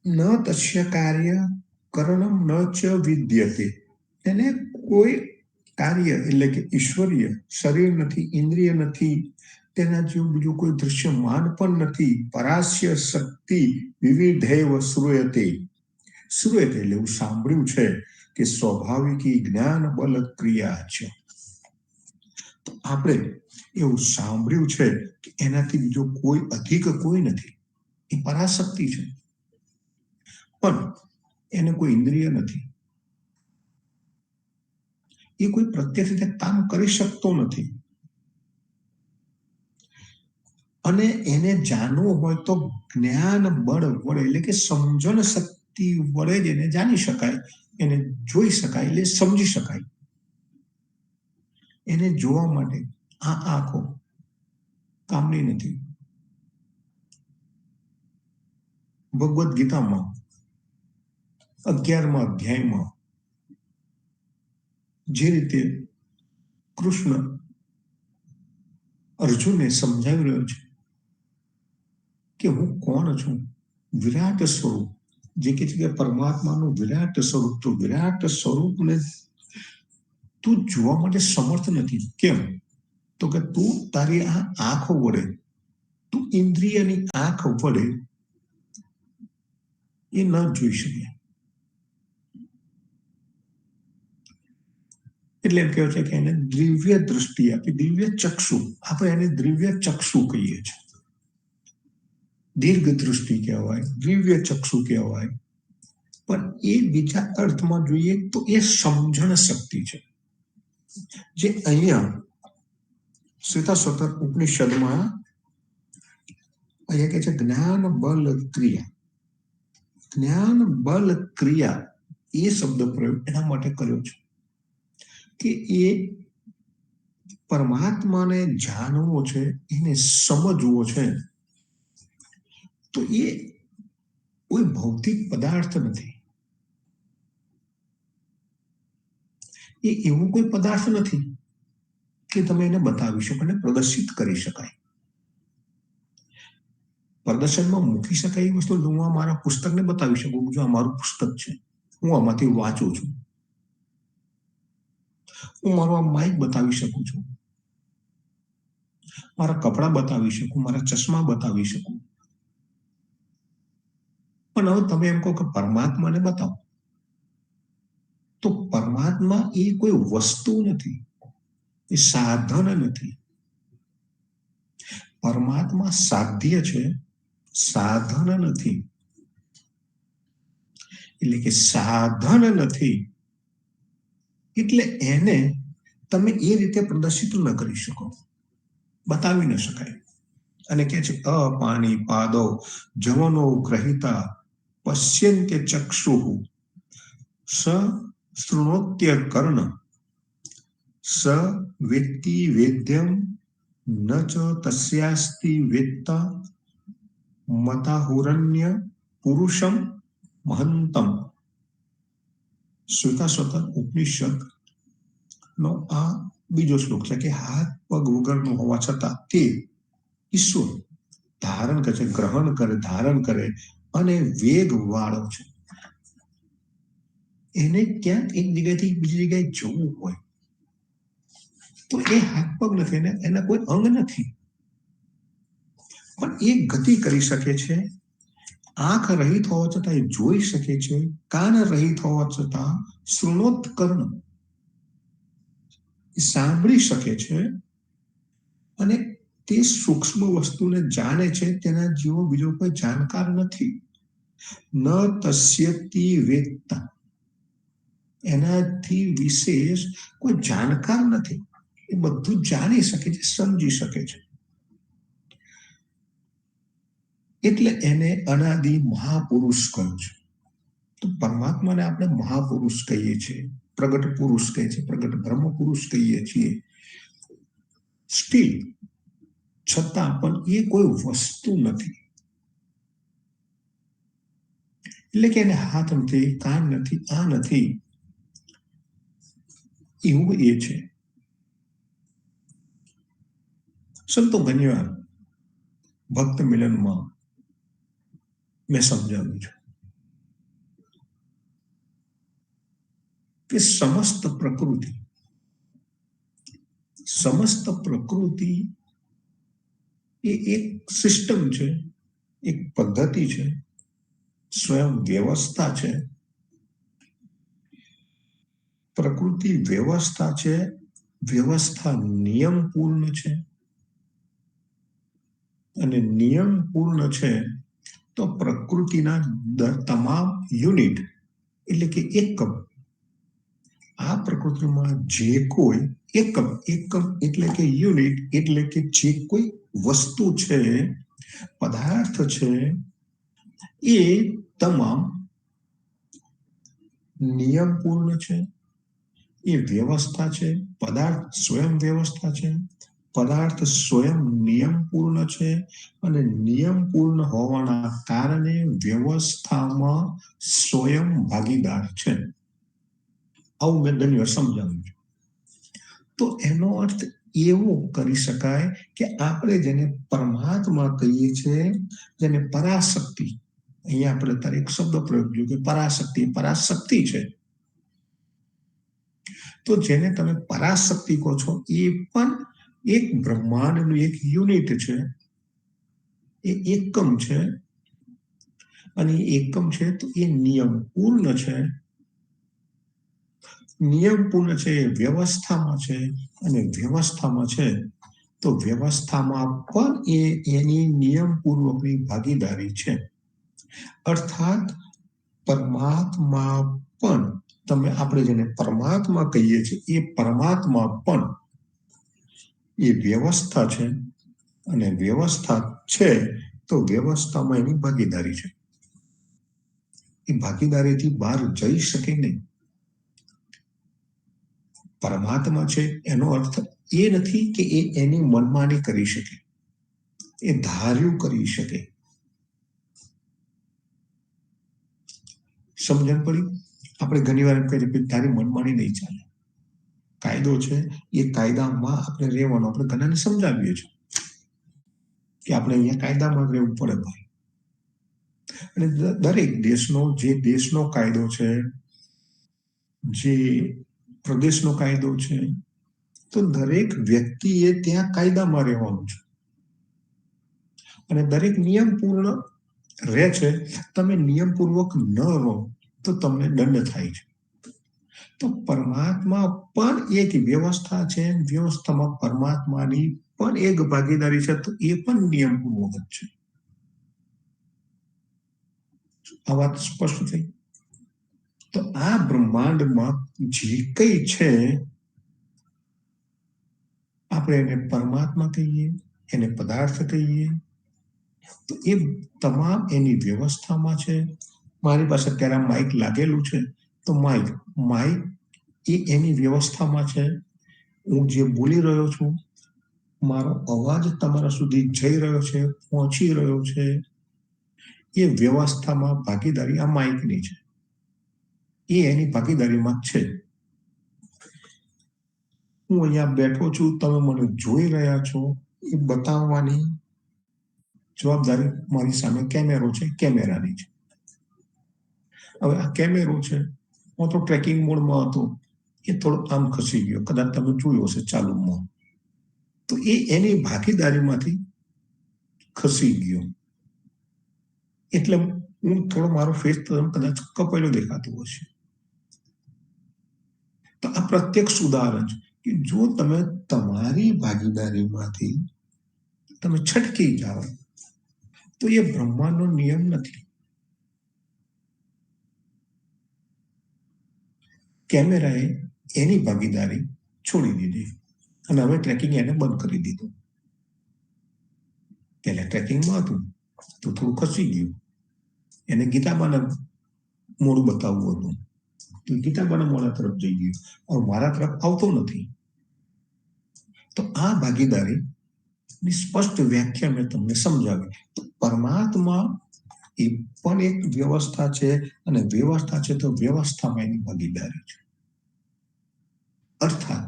ન તસ્ય કાર્ય કરણમ ન ચ વિદ્યતે, એને કોઈ કાર્ય એટલે કે ઈશ્વરીય શરીર નથી, ઇન્દ્રિય નથી, તેના જેવું બીજું કોઈ દૃશ્યમાન પણ નથી. પરાસ્ય શક્તિ વિવિધૈવ શ્રૂયતે. શ્રૂયતે એટલે એવું સાંભળ્યું છે કે સ્વાભાવિકી જ્ઞાન બલ ક્રિયા છે. તો આપણે એવું સાંભળ્યું છે કે એનાથી બીજો કોઈ અધિક કોઈ નથી. એ પરાશક્તિ છે, પણ એને કોઈ ઇન્દ્રિય નથી. એ કોઈ પ્રત્યક્ષ રીતે કામ કરી શકતો નથી. અને એને જાણવું હોય તો જ્ઞાન બળ વડે, એટલે કે સમજણ શક્તિ વડે જ એને જાણી શકાય, એને જોઈ શકાય, એટલે સમજી શકાય. એને જોવા માટે આ આંખો કામની નથી. ભગવદ્ ગીતામાં 11મા અધ્યાયમાં જે રીતે કૃષ્ણ અર્જુનને સમજાવી રહ્યો છે કે હું કોણ છું, વિરાટ સ્વરૂપ, જે કે છે કે પરમાત્માનું વિરાટ સ્વરૂપ. તો વિરાટ સ્વરૂપને તું જોવા માટે સમર્થ નથી. કેમ? તો કે તું તારી આ આંખો વડે, તું ઇન્દ્રિયની આંખ વડે એ ન જોઈ શકે. એટલે એમ કહેવાય છે કે એને દિવ્ય દ્રષ્ટિ આપી, દિવ્ય ચક્ષુ. આપણે એને દિવ્ય ચક્ષુ કહીએ છીએ. દીર્ઘ દૃષ્ટિ કહેવાય, દિવ્ય ચક્ષુ કહેવાય. પણ એ બીજા અર્થમાં જોઈએ તો એ સમજણ શક્તિ છે, જે અહીંયા શ્વેતાશ્વતર ઉપનિષદમાં અહીંયા કે છે જ્ઞાન બલ ક્રિયા. જ્ઞાન બલ ક્રિયા એ શબ્દ પ્રયોગ એના માટે કર્યો છે કે એ પરમાત્માને જાણવો છે, એને સમજવો છે. તો એ કોઈ ભૌતિક પદાર્થ નથી. એ એવું કોઈ પદાર્થ નથી કે તમે એને બતાવી શકો અને પ્રદર્શિત કરી શકાય. પ્રદર્શનમાં મૂકી શકાય એ વસ્તુ હું આ મારા પુસ્તકને બતાવી શકું. જો આ મારું પુસ્તક છે, હું આમાંથી વાંચું છું. હું મારો આ માઇક બતાવી શકું છું, મારા કપડા બતાવી શકું, મારા ચશ્મા બતાવી શકું. પણ હવે તમે એમ કહો કે પરમાત્માને બતાવો, તો પરમાત્મા એ કોઈ વસ્તુ નથી, એ સાધન નથી. પરમાત્મા સાધ્ય છે, સાધન નથી. એટલે કે સાધન નથી, એટલે એને તમે એ રીતે પ્રદર્શિત ન કરી શકો. બતાવી ન શકાય. અને કે છે અપાણી પાદો જવનો ગ્રહિતા પશ્યન્ત્ય ચક્ષુઃ સ શૃણોત્ય કર્ણ સ વેત્તિ વેદ્યમ ન ચ તસ્યાસ્તિ વેત્તા મતાહુરન્ય પુરુષમ મહંતમ. શ્વેતાશ્વતર ઉપનિષદ નો આ બીજો શ્લોક છે કે હાથ પગ વગરનું હોવા છતાં તે ઈશ્વર ધારણ કરે છે, ગ્રહણ કરે, ધારણ કરે અને વેગ વાળો છે. એને ક્યાંક એક જગ્યાથી બીજી જગ્યાએ જવું હોય તો એ હાથ પગ નથી, એના કોઈ અંગ નથી, પણ એ ગતિ કરી શકે છે. આંખ રહિત હોવા છતાં એ જોઈ શકે છે, કાન રહિત હોવા છતાં શૃણોત્કર્ણ એ સાંભળી શકે છે અને તે સૂક્ષ્મ વસ્તુને જાણે છે. તેના જેવો બીજો કોઈ જાણકાર નથી. ન તસ્યતિ વેત્તા, એનાથી વિશેષ કોઈ જાણકાર નથી. એ બધું જાણી શકે છે, સમજી શકે છે. એટલે એને અનાદિ મહાપુરુષ કહ્યું છે. તો પરમાત્માને આપણે મહાપુરુષ કહીએ છીએ, પ્રગટ પુરુષ કહીએ છીએ, પ્રગટ બ્રહ્મ પુરુષ કહીએ છીએ. સ્ટીલ છતાં પણ એ કોઈ વસ્તુ નથી. એટલે કે એને હાથ નથી, કાન નથી, આ નથી, એવું એ છે. સંતો ઘણીવાર ભક્ત મિલનમાં મેં સમજાવ્યું છે કે સમસ્ત પ્રકૃતિ એ એક સિસ્ટમ છે, એક પદ્ધતિ છે, સ્વયં વ્યવસ્થા છે. પ્રકૃતિ વ્યવસ્થા છે, વ્યવસ્થા નિયમ પૂર્ણ છે. અને નિયમ પૂર્ણ છે તો પ્રકૃતિના તમામ યુનિટ એટલે કે એકમ, આ પ્રકૃતિમાં જે કોઈ એકમ એટલે કે યુનિટ એટલે કે જે કોઈ વસ્તુ છે, પદાર્થ છે, એ તમામ નિયમ પૂર્ણ છે. એ વ્યવસ્થા છે. પદાર્થ સ્વયં વ્યવસ્થા છે, પદાર્થ સ્વયં નિયમ પૂર્ણ છે અને નિયમ પૂર્ણ હોવાના કારણે વ્યવસ્થામાં સ્વયં ભાગીદાર છે. આવું મેં ઘણી વાર સમજાવ્યું છે. તો એનો અર્થ એવો કરી શકાય કે આપણે જેને પરમાત્મા કહીએ છીએ, જેને પરાશક્તિ, અહીંયા આપણે તારે એક શબ્દ પ્રયોગ કર્યો કે પરાશક્તિ છે. તો જેને તમે પરાશક્તિ કહો છો એ પણ એક બ્રહ્માંડનું એક યુનિટ છે, એ એકમ છે. અને એકમ છે તો એ નિયમ પૂર્ણ છે. નિયમ પૂર્ણ છે એ વ્યવસ્થામાં છે, અને વ્યવસ્થામાં છે તો વ્યવસ્થામાં પણ એની નિયમ પૂર્વકની ભાગીદારી છે. અર્થાત પરમાત્મા પણ, તમે આપણે જેને પરમાત્મા કહીએ છીએ, એ પરમાત્મા પણ એ વ્યવસ્થા છે. અને વ્યવસ્થા છે તો વ્યવસ્થામાં એની ભાગીદારી છે. એ ભાગીદારીથી બહાર જઈ શકે નહીં. પરમાત્મા છે એનો અર્થ એ નથી કે એ એની મનમાની કરી શકે, એ ધાર્યું કરી શકે. સમજણ પડી? આપણે ઘણી વાર એમ કહીએ કે તારી મનમાની નહીં ચાલે. કાયદો છે, એ કાયદામાં આપણે રહેવાનું આપણે ઘણાને સમજાવીએ છીએ કે આપણે અહીંયા કાયદામાં રહેવું પડે ભાઈ. અને દરેક દેશનો કાયદો છે, જે પ્રદેશનો કાયદો છે, તો દરેક વ્યક્તિએ ત્યાં કાયદામાં રહેવાનું છે. અને દરેક નિયમ પૂર્ણ રહે છે. તમે નિયમપૂર્વક ન રહો તો તમને દંડ થાય છે. તો પરમાત્મા પણ એક વ્યવસ્થા છે, વ્યવસ્થામાં પરમાત્માની પણ એક ભાગીદારી છે, તો એ પણ નિયમપૂર્વક જ છે. આ વાત સ્પષ્ટ થઈ? તો આ બ્રહ્માંડમાં જે કઈ છે આપણે એને પરમાત્મા કહીએ, એને પદાર્થ કહીએ, તો એ તમામ એની વ્યવસ્થામાં છે. મારી પાસે અત્યારે માઇક લાગેલું છે, તો માઇક એ એની વ્યવસ્થામાં છે. હું જે બોલી રહ્યો છું, મારો અવાજ તમારા સુધી જઈ રહ્યો છે, પહોંચી રહ્યો છે, એ વ્યવસ્થામાં ભાગીદારી આ માઇકની છે. એ એની ભાગીદારીમાં છે. હું અહીંયા બેઠો છું, તમે મને જોઈ રહ્યા છો, એ બતાવવાની જવાબદારી મારી સામે કેમેરો છે, કેમેરાની છે. હવે આ કેમેરો છે, હું તો ટ્રેકિંગ મોડમાં હતો, એ થોડો આમ ખસી ગયો, કદાચ તમે જોયો હશે ચાલુમાં. તો એ એની ભાગીદારીમાંથી ખસી ગયો, એટલે હું થોડો મારો ફેસ કદાચ કપાયેલો દેખાતો હશે. તો આ પ્રત્યક્ષ ઉદાહરણ છે કે જો તમે તમારી ભાગીદારીમાંથી તમે છટકી જાઓ તો એ બ્રહ્માંડનો નિયમ નથી. કેમેરાએ એની ભાગીદારી છોડી દીધી અને હવે ટ્રેકિંગ એને બંધ કરી દીધું. પહેલા ટ્રેકિંગમાં હતું તો થોડું ખસી ગયું, એને ગીતાબાના મોડું બતાવવું હતું તો ગીતાબાના મોડા તરફ જઈ ગયું, હવે મારા તરફ આવતો નથી. તો આ ભાગીદારી ની સ્પષ્ટ વ્યાખ્યા મેં તમને સમજાવી. તો પરમાત્મા એ પણ એક વ્યવસ્થા છે, અને વ્યવસ્થા છે તો વ્યવસ્થામાં એની ભાગીદારી છે. અર્થાત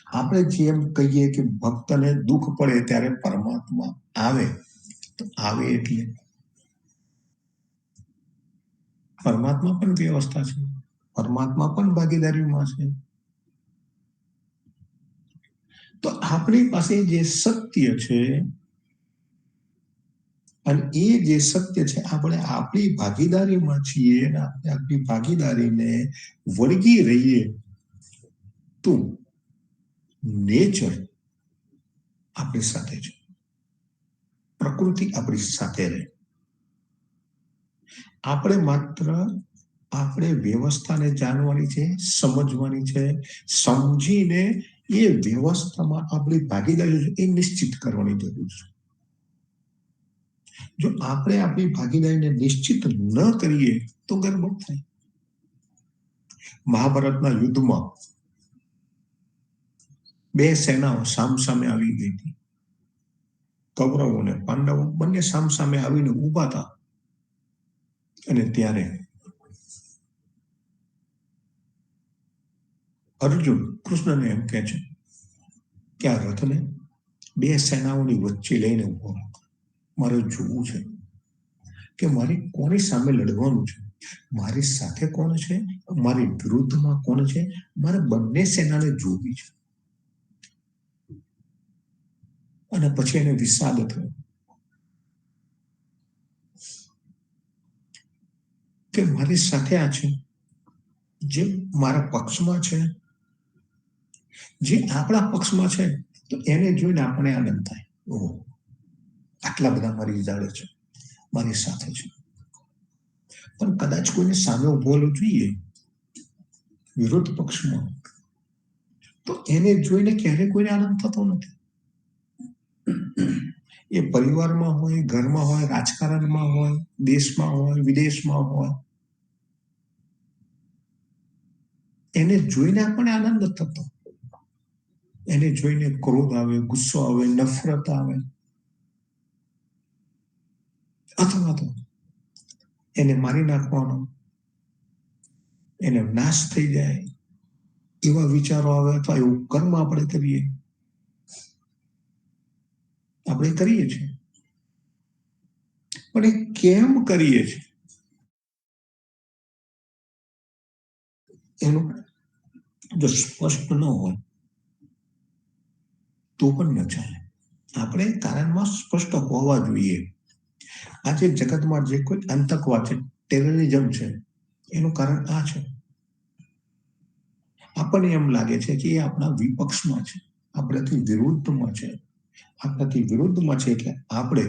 આપણે જેમ કહીએ કે ભક્તને દુઃખ પડે ત્યારે પરમાત્મા આવે, તો આવે એટલે પરમાત્મા પણ વ્યવસ્થા છે, પરમાત્મા પણ ભાગીદારીમાં છે. તો આપણી પાસે જે સત્ય છે, અને એ જે સત્ય છે આપણે આપણી ભાગીદારીમાં છીએ, અને આપણે આપણી ભાગીદારીને વળગી રહીએ તો નેચર આપણી સાથે છે, પ્રકૃતિ આપણી સાથે રહે. આપણે માત્ર આપણે વ્યવસ્થાને જાણવાની છે, સમજવાની છે, સમજીને એ વ્યવસ્થામાં આપણી ભાગીદારી એ નિશ્ચિત કરવાની જરૂર છે. જો આપણે આપણી ભાગીદારીને નિશ્ચિત ન કરીએ તો ગરબડ થાય. મહાભારતના યુદ્ધમાં બે સેનાઓ સામસામે આવી ગઈ હતી. કૌરવો અને પાંડવો બંને સામસામે આવીને ઉભા હતા, અને ત્યારે અર્જુન કૃષ્ણને એમ કહે છે કે આ રથને બે સેનાઓની વચ્ચે લઈને ઉભો રાખો, મારે જોવું છે કે મારી કોની સામે લડવાનું છે, મારી સાથે કોણ છે, મારી વિરુદ્ધમાં કોણ છે, મારે બંને સેનાને જોવી છે. અને પછી એને વિષાદ થયો કે મારી સાથે આ છે, જે મારા પક્ષમાં છે, જે આપણા પક્ષમાં છે, તો એને જોઈને આપણે આનંદ થાય, ઓહ આટલા બધા મારી જાળે છે, મારી સાથે છે. પણ કદાચ કોઈને સામે ઉભો જોઈએ વિરોધ પક્ષમાં, તો એને જોઈને ક્યારેય કોઈને આનંદ થતો નથી. એ પરિવારમાં હોય, ઘરમાં હોય, રાજકારણમાં હોય, દેશમાં હોય, વિદેશમાં હોય, એને જોઈને આપણને આનંદ નથી થતો. એને જોઈને ક્રોધ આવે, ગુસ્સો આવે, નફરત આવે, અથવા તો એને મારી નાખવાનો, એને નાશ થઈ જાય એવા વિચારો આવે, અથવા એવું કર્મ આપણે કરીએ છીએ. પણ એ કેમ કરીએ છીએ એનું જો સ્પષ્ટ ન હોય તો પણ ન ચાલે. આપણે કારણમાં સ્પષ્ટ હોવા જોઈએ. આજે જગતમાં જે કોઈ આતંકવાદ છે, ટેરરિઝમ છે, એનું કારણ આ છે. આપણને એમ લાગે છે કે એ આપણા વિપક્ષમાં છે, આપણાથી વિરુદ્ધમાં છે, એટલે આપણે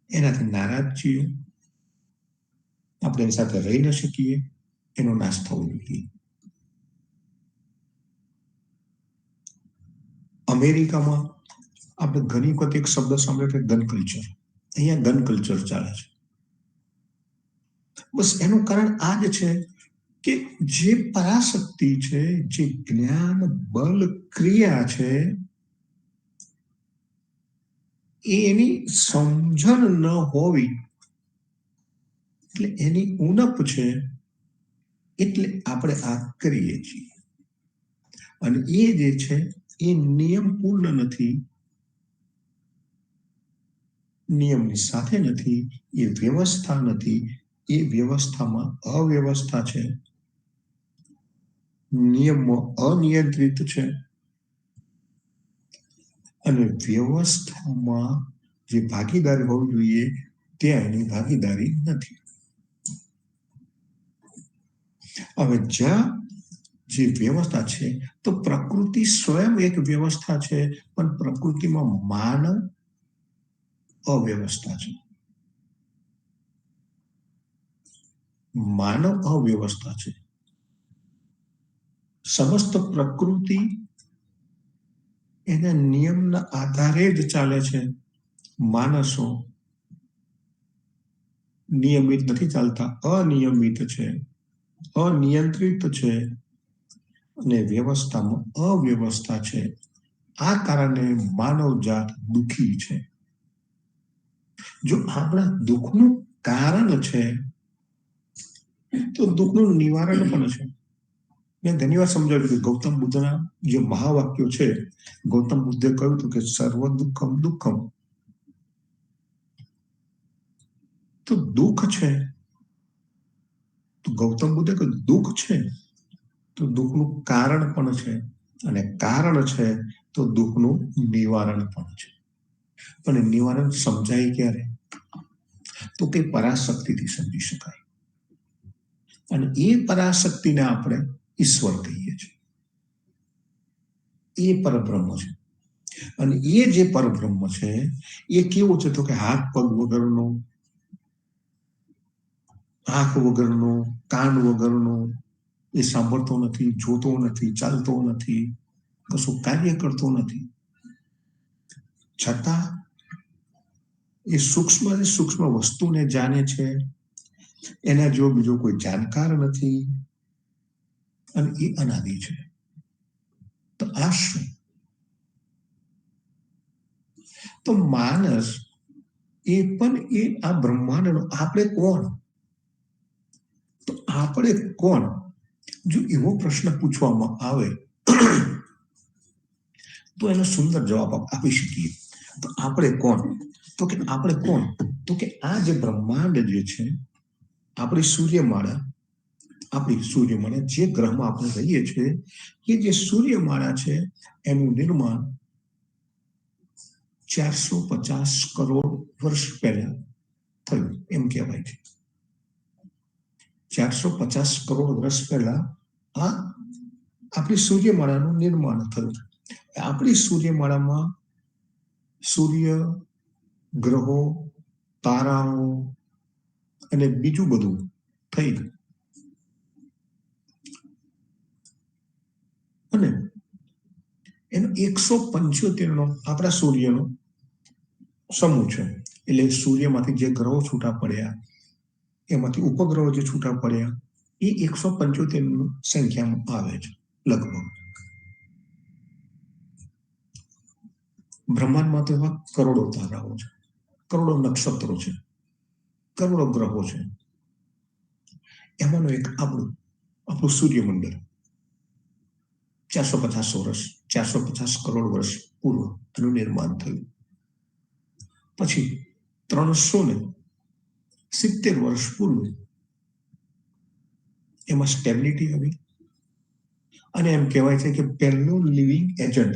એનાથી નારાજ છીએ, આપણે એની સાથે રહી ન શકીએ, એનો નાશ થવો જોઈએ. અમેરિકામાં આપણે ઘણી વખત એક શબ્દ સાંભળ્યો કે ગન કલ્ચર. અહીંયા ગન કલ્ચર ચાલે છે. બસ એનું કારણ આ જ છે કે જે પરાશક્તિ છે, જે જ્ઞાન બલ ક્રિયા છે, એની સમજણ ન હોવી, એટલે એની ઉણપ છે, એટલે આપણે આ કરીએ છીએ. અને એ જે છે એ નિયમ પૂર્ણ નથી, નિયમની સાથે નથી, એ વ્યવસ્થા નથી, એ વ્યવસ્થામાં અવ્યવસ્થા છે, નિયમમાં અનિયંત્રિત છે, અને વ્યવસ્થામાં જે ભાગીદારી હોવી જોઈએ ત્યાં એની ભાગીદારી નથી. હવે જ્યાં જે વ્યવસ્થા છે, તો પ્રકૃતિ સ્વયં એક વ્યવસ્થા છે, પણ પ્રકૃતિમાં માનવ અવ્યવસ્થા છે. માનવ અવ્યવસ્થા છે. સમસ્ત પ્રકૃતિ એના નિયમના આધારે જ ચાલે છે. માણસો નિયમિત નથી ચાલતા, અનિયમિત છે, અનિયંત્રિત છે, અને વ્યવસ્થામાં અવ્યવસ્થા છે. આ કારણે માનવ જાત દુઃખી છે. જો આપણા દુઃખનું કારણ છે, તો દુઃખનું નિવારણ પણ છે. મેં ઘણી વાર સમજાવ્યું કે ગૌતમ બુદ્ધના જે મહાવાક્યો છે, ગૌતમ બુદ્ધે કહ્યું હતું કે સર્વ દુઃખમ દુઃખમ. તો દુઃખ છે, તો ગૌતમ બુદ્ધે કહ્યું દુઃખ છે, તો દુઃખનું કારણ પણ છે, અને કારણ છે તો દુઃખનું નિવારણ પણ છે. અને નિવારણ સમજાય ક્યારે? તો કે પરાશક્તિથી સમજી શકાય. અને એ પરાશક્તિને આપણે ઈશ્વર કહીએ છીએ. એ પરબ્રહ્મ છે. અને એ જે પરબ્રહ્મ છે એ કેવો છે? તો કે હાથ પગ વગરનો, આંખ વગરનો, કાન વગરનો, એ સાંભળતો નથી, જોતો નથી, ચાલતો નથી, કશું કાર્ય કરતો નથી, છતાં એ સૂક્ષ્મ વસ્તુને જાણે છે. એના જેવો બીજો કોઈ જાણકાર નથી, અને એ અનાદિ છે. તો આ શું? તો માનસ એ પણ એ આ બ્રહ્માંડનો આપણે કોણ? તો આપણે કોણ? જો એવો પ્રશ્ન પૂછવામાં આવે તો એનો સુંદર જવાબ આપી શકીએ. તો આપણે કોણ? તો કે આપણે કોણ? તો કે આ જે બ્રહ્માંડ જે છે, આપણી સૂર્યમાળા જે ગ્રહમાં આપણે રહીએ છીએ, કે જે સૂર્યમાળા છે એનું નિર્માણ 450 કરોડ વર્ષ પહેલા થયું એમ કહેવાય છે. 450 કરોડ વર્ષ પહેલા આ આપણી સૂર્યમાળાનું નિર્માણ થયું. આપણી સૂર્યમાળામાં સૂર્ય, ગ્રહો, તારાઓ અને બીજું બધું થઈ ગયું. અને એનો 175 નો આપણા સૂર્યનો સમૂહ છે. એટલે સૂર્યમાંથી જે ગ્રહો છૂટા પડ્યા, એમાંથી ઉપગ્રહો જે છૂટા પડ્યા, એ 175 સંખ્યામાં આવે છે લગભગ. બ્રહ્માંડમાં તો એવા કરોડો તારાઓ છે, કરોડો નક્ષત્રો છે, કરોડો ગ્રહો છે. એમાંનું એક આપણું સૂર્યમંડળ 450 કરોડ વર્ષ પૂર્વ એનું નિર્માણ થયું. પછી 370 વર્ષ પૂર્વે એમાં સ્ટેબિલિટી આવી, અને એમ કહેવાય છે કે પહેલું લિવિંગ એજન્ટ,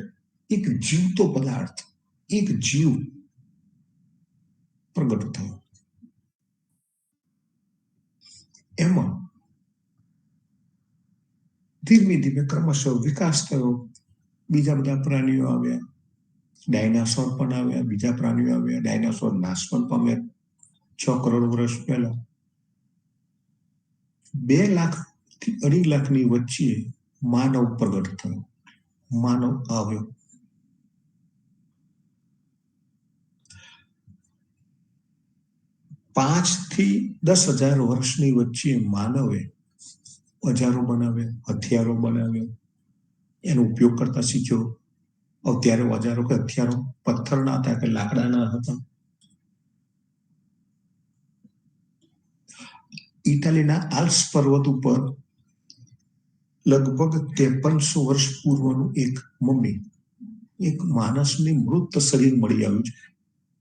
એક જીવતો પદાર્થ, એક જીવ પ્રગટ થયો. એમાં ધીમે ધીમે ક્રમશઃ વિકાસ થયો. બીજા બધા પ્રાણીઓ આવ્યા, ડાયનાસોર પણ આવ્યા, બીજા પ્રાણીઓ આવ્યા. ડાયનાસોર નાશ પણ પામ્યા 6 કરોડ વર્ષ પહેલા. 2 લાખ થી 2.5 લાખની વચ્ચે માનવ પ્રગટ થયો, માનવ આવ્યો. 5 થી 10,000 વર્ષની વચ્ચે માનવે ઓજારો બનાવ્યા, હથિયારો બનાવ્યા, એનો ઉપયોગ કરતા શીખ્યો. અત્યારે ઓજારો કે હથિયારો પથ્થરના હતા કે લાકડાના હતા. ઇટાલીના આલ્પ્સ પર્વત ઉપર લગભગ 5300 વર્ષ પૂર્વનું એક મમ્મી, એક માણસની મૃત શરીર મળી આવ્યું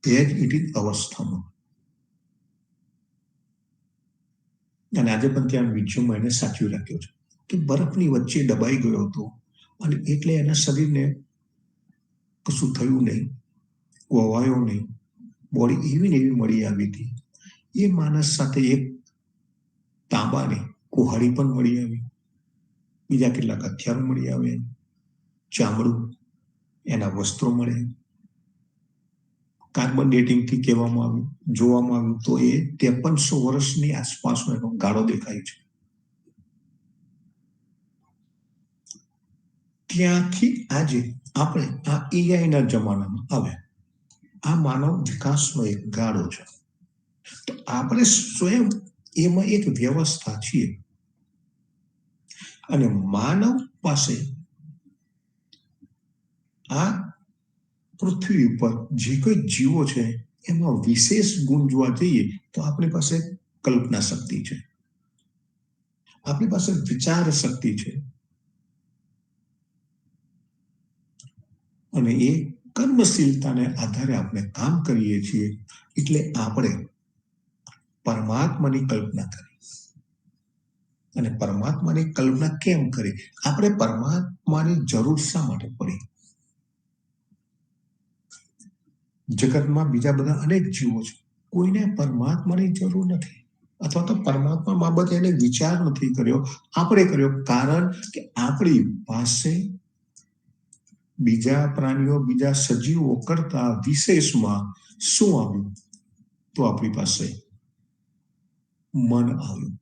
છે એજ ઇટ અવસ્થામાં. અને આજે પણ ત્યાં મ્યુઝિયમમાં એને સાચવી રાખ્યો છે કે બરફની વચ્ચે દબાઈ ગયો હતો અને એટલે એના શરીરને કશું થયું નહીં, વવાયો નહીં, બોડી એવી ને એવી મળી આવી હતી. એ માણસ સાથે એક તાંબાની કુહાડી પણ મળી આવી, બીજા કેટલાક હથિયારો મળી આવ્યા, ચામડું, એના વસ્ત્રો મળ્યા. કાર્બન ડેટિંગ થી કહેવામાં આવ્યું, જોવામાં આવ્યું તો એ 5300 વર્ષની આસપાસનો એનો ગાળો દેખાય છે. ત્યાંથી આજે આપણે આ એઆઈ ના જમાનામાં આવ્યા. આ માનવ વિકાસનો એક ગાળો છે. તો આપણે સ્વયં એમાં એક વ્યવસ્થા છીએ અને માનવ પાસે આ પૃથ્વી ઉપર જે કોઈ જીવો છે એમાં વિશેષ ગુણ જોવા જઈએ તો આપણી પાસે કલ્પના શક્તિ છે, આપણી પાસે વિચાર શક્તિ છે અને એ કર્મશીલતાને આધારે આપણે કામ કરીએ છીએ. એટલે આપણે પરમાત્માની કલ્પના કરી. અને પરમાત્માની કલ્પના કેમ કરી? આપણે પરમાત્માની જરૂર શા માટે પડી? જગતમાં બીજા બધા અનેક જીવો છે, કોઈને પરમાત્માની જરૂર નથી, અથવા તો પરમાત્મા બાબતે એને વિચાર નથી કર્યો, આપણે કર્યો. કારણ કે આપણી પાસે બીજા પ્રાણીઓ, બીજા સજીવો કરતા વિશેષમાં શું આવ્યું? તો આપણી પાસે મન આવ્યું,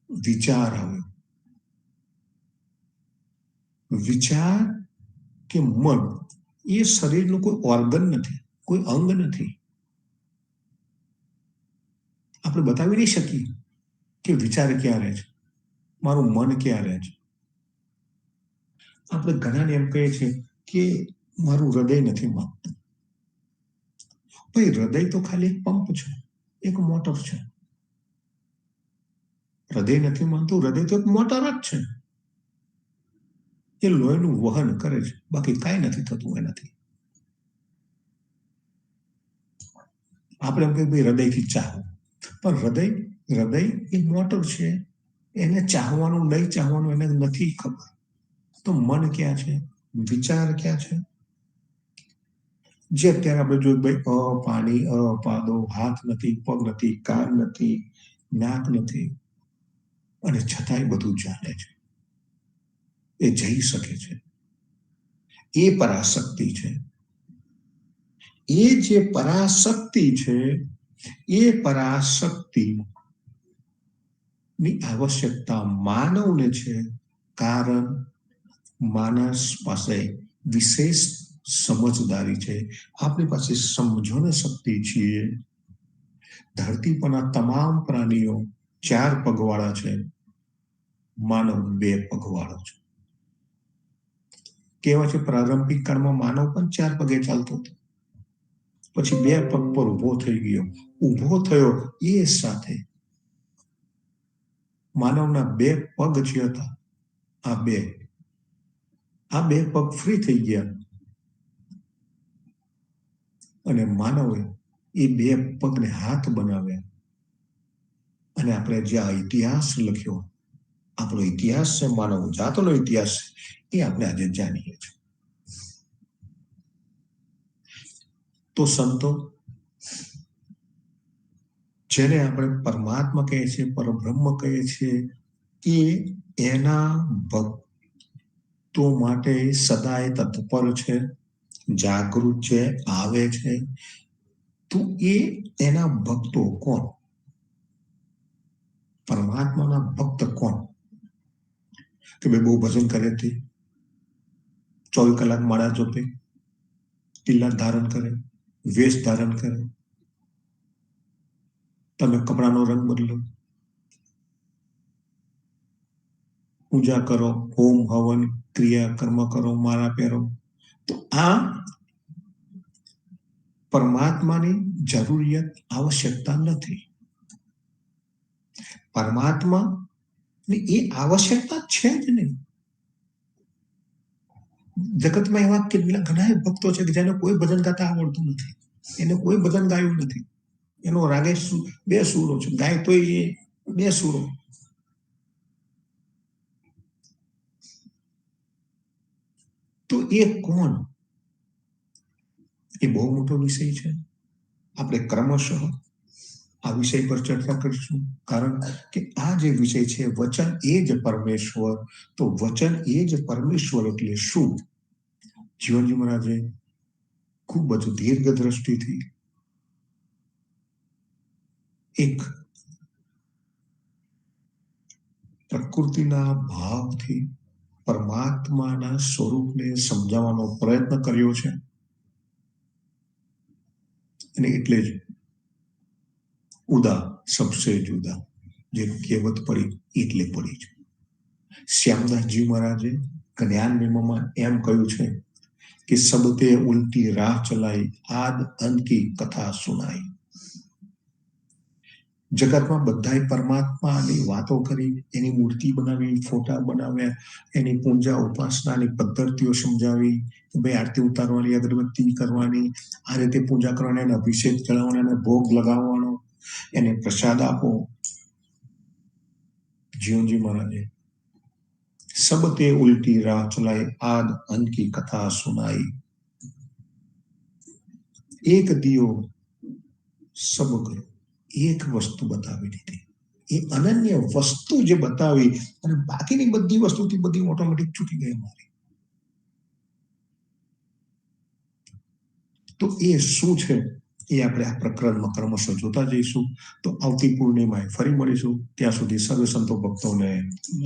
વિચાર આવ્યો. વિચાર કે મન એ શરીરનું કોઈ ઓર્ગન નથી, કોઈ અંગ નથી. આપણે બતાવી નહીં શકીએ કે વિચાર ક્યાં રહે છે, મારું મન ક્યાં રહે છે. આપણે ઘણાને એમ કહીએ છીએ કે મારું હૃદય નથી માનતું. ભાઈ, હૃદય તો ખાલી એક પંપ છે, એક મોટર છે. હૃદય નથી માનતું, હૃદય તો એક મોટર જ છે. એ લોહીનું વહન કરે છે, બાકી કાંઈ નથી થતું એનાથી. આપણે એમ કહીએ ભાઈ હૃદયથી ચાહવું, પણ હૃદય એ મોટર છે, એને ચાહવાનું નહીં ચાહવાનું એને નથી ખબર. તો મન ક્યાં છે? વિચાર ક્યાં છે? જે અત્યારે આપણે જોયું ભાઈ, પાણી, પાદો, હાથ નથી, પગ નથી, કાન નથી, નાક નથી, અને છતાંય બધું ચાલે છે, એ જઈ શકે છે. એ પરાશક્તિ છે. એ જે પરાશક્તિ છે, એ પરાશક્તિ ની આવશ્યકતા માનવને છે. કારણ માણસ પાસે વિશેષ સમજદારી છે, આપણી પાસે સમજણ શક્તિ છે. ધરતી પરના તમામ પ્રાણીઓ 4 પગવાળા છે, માનવ 2 પગવાળો છે. કહેવાય છે પ્રારંભિક કાળમાં માનવ પણ 4 પગે ચાલતો હતો, પછી 2 પગ પર ઉભો થઈ ગયો. ઉભો થયો એ સાથે માનવના 2 પગ જે હતા, આ બે પગ ફ્રી થઈ ગયા અને માનવે એ 2 પગને હાથ બનાવ્યા. અને આપણે જે આ ઇતિહાસ લખ્યો, આપણો ઇતિહાસ છે, માનવ જાતનો ઇતિહાસ છે, એ આપણે આજે જાણીએ છીએ. તો સંતો, જેને આપણે પરમાત્મા કહીએ છીએ, પરબ્રહ્મ કહીએ છીએ, એ એના ભક્તો માટે સદાય તત્પર છે, જાગૃત છે, આવે છે. તો એ એના ભક્તો કોણ? પરમાત્માના ભક્ત કોણ? કે ભાઈ બહુ ભજન કરે છે, 24 કલાક માળા જોપે, તિલક ધારણ કરે, વેશ ધારણ કરે, તમે કપડાનો રંગ બદલો, પૂજા કરો, હોમ હવન ક્રિયા કર્મ કરો, માળા પહેરો, તો આ પરમાત્માની જરૂરિયાત આવશ્યકતા નથી. પરમાત્મા એ આવશ્યકતા છે જ નહીં. જગતમાં એવા કેટલા ઘણા ભક્તો છે કે જેને કોઈ ભજન ગાતા આવડતું નથી, એને કોઈ ભજન ગાયું નથી, એનો રાગે બે સૂરો છે, ગાય તો એ બે સૂરો. તો એ કોણ? એ બહુ મોટો વિષય છે. આપણે ક્રમશઃ આ વિષય પર ચર્ચા કરીશું, કારણ કે આ જે વિષય છે વચન એ જ પરમેશ્વર, તો વચન એ જ પરમેશ્વર એટલે શું? જીવનજી મહારાજે ખૂબ જ દીર્ઘ દ્રષ્ટિથી એક પ્રકૃતિના ભાવથી પરમાત્માના સ્વરૂપને સમજાવવાનો પ્રયત્ન કર્યો છે. અને એટલે જ ઉદા સબસે જુદા જે કહેવત પડી એટલે પડી છે. શ્યામદાસજી મહારાજે જ્ઞાન મેમોમાં એમ કહ્યું છે કે સબતે ઉલટી રાહ ચલાઈ, આદ અંત કી કથા સુનાઈ. જગતમાં બધાય પરમાત્માની વાતો કરી, એની મૂર્તિ બનાવી, ફોટા બનાવ્યા, એની પૂજા ઉપાસનાની પદ્ધતિઓ સમજાવી કે ભાઈ આરતી ઉતારવાની, અગરબત્તી કરવાની, આ રીતે પૂજા કરવાની, એને અભિષેક ચડાવવાનો, એને ભોગ લગાવવાનો, એને પ્રસાદ આપો. જીવનજી મહારાજે સબતે ઉલટી રાહ ચલાઈ, આદ અંત કી કથા સુનાઈ. એક દિયો સમગ્ર, એક વસ્તુ બતાવી દીધી. એ અનન્ય વસ્તુ જે બતાવી, અને બાકીની બધી વસ્તુથી બધી ઓટોમેટિક છૂટી ગઈ મારી. તો એ શું છે એ આપણે આ પ્રકરણમાં ક્રમશઃ જોતા જઈશું. તો આવતી પૂર્ણિમાએ ફરી મળીશું. ત્યાં સુધી સર્વ સંતો ભક્તોને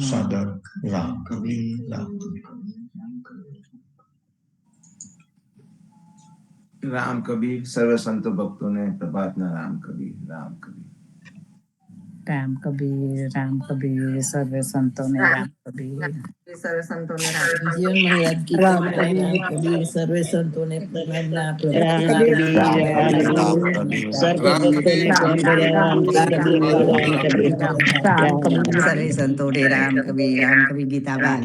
સાદર રામ કબીર, રામ કબીર. રામ કબીર. સર્વ સંતો ભક્તોને પ્રભાતના રામ કબીર, રામ કબીર. રામ કબીર, રામ કબીર, સર્વે સંતોને રામ કબીર. સર્વ સંતોને જીવનમાં યાદ કીધા કબીર સર્વે સંતોને પ્રણામના આપે. રામ કબીર, રામ કબીર, સર્વે ભક્તોને રામ કબીર, રામ કબીર, રામ કબીર, રામ કબીર, સર્વે સંતોને રામ કબીર, રામ કબીર. ગીતાબા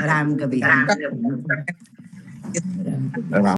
રામ કબીર. રામ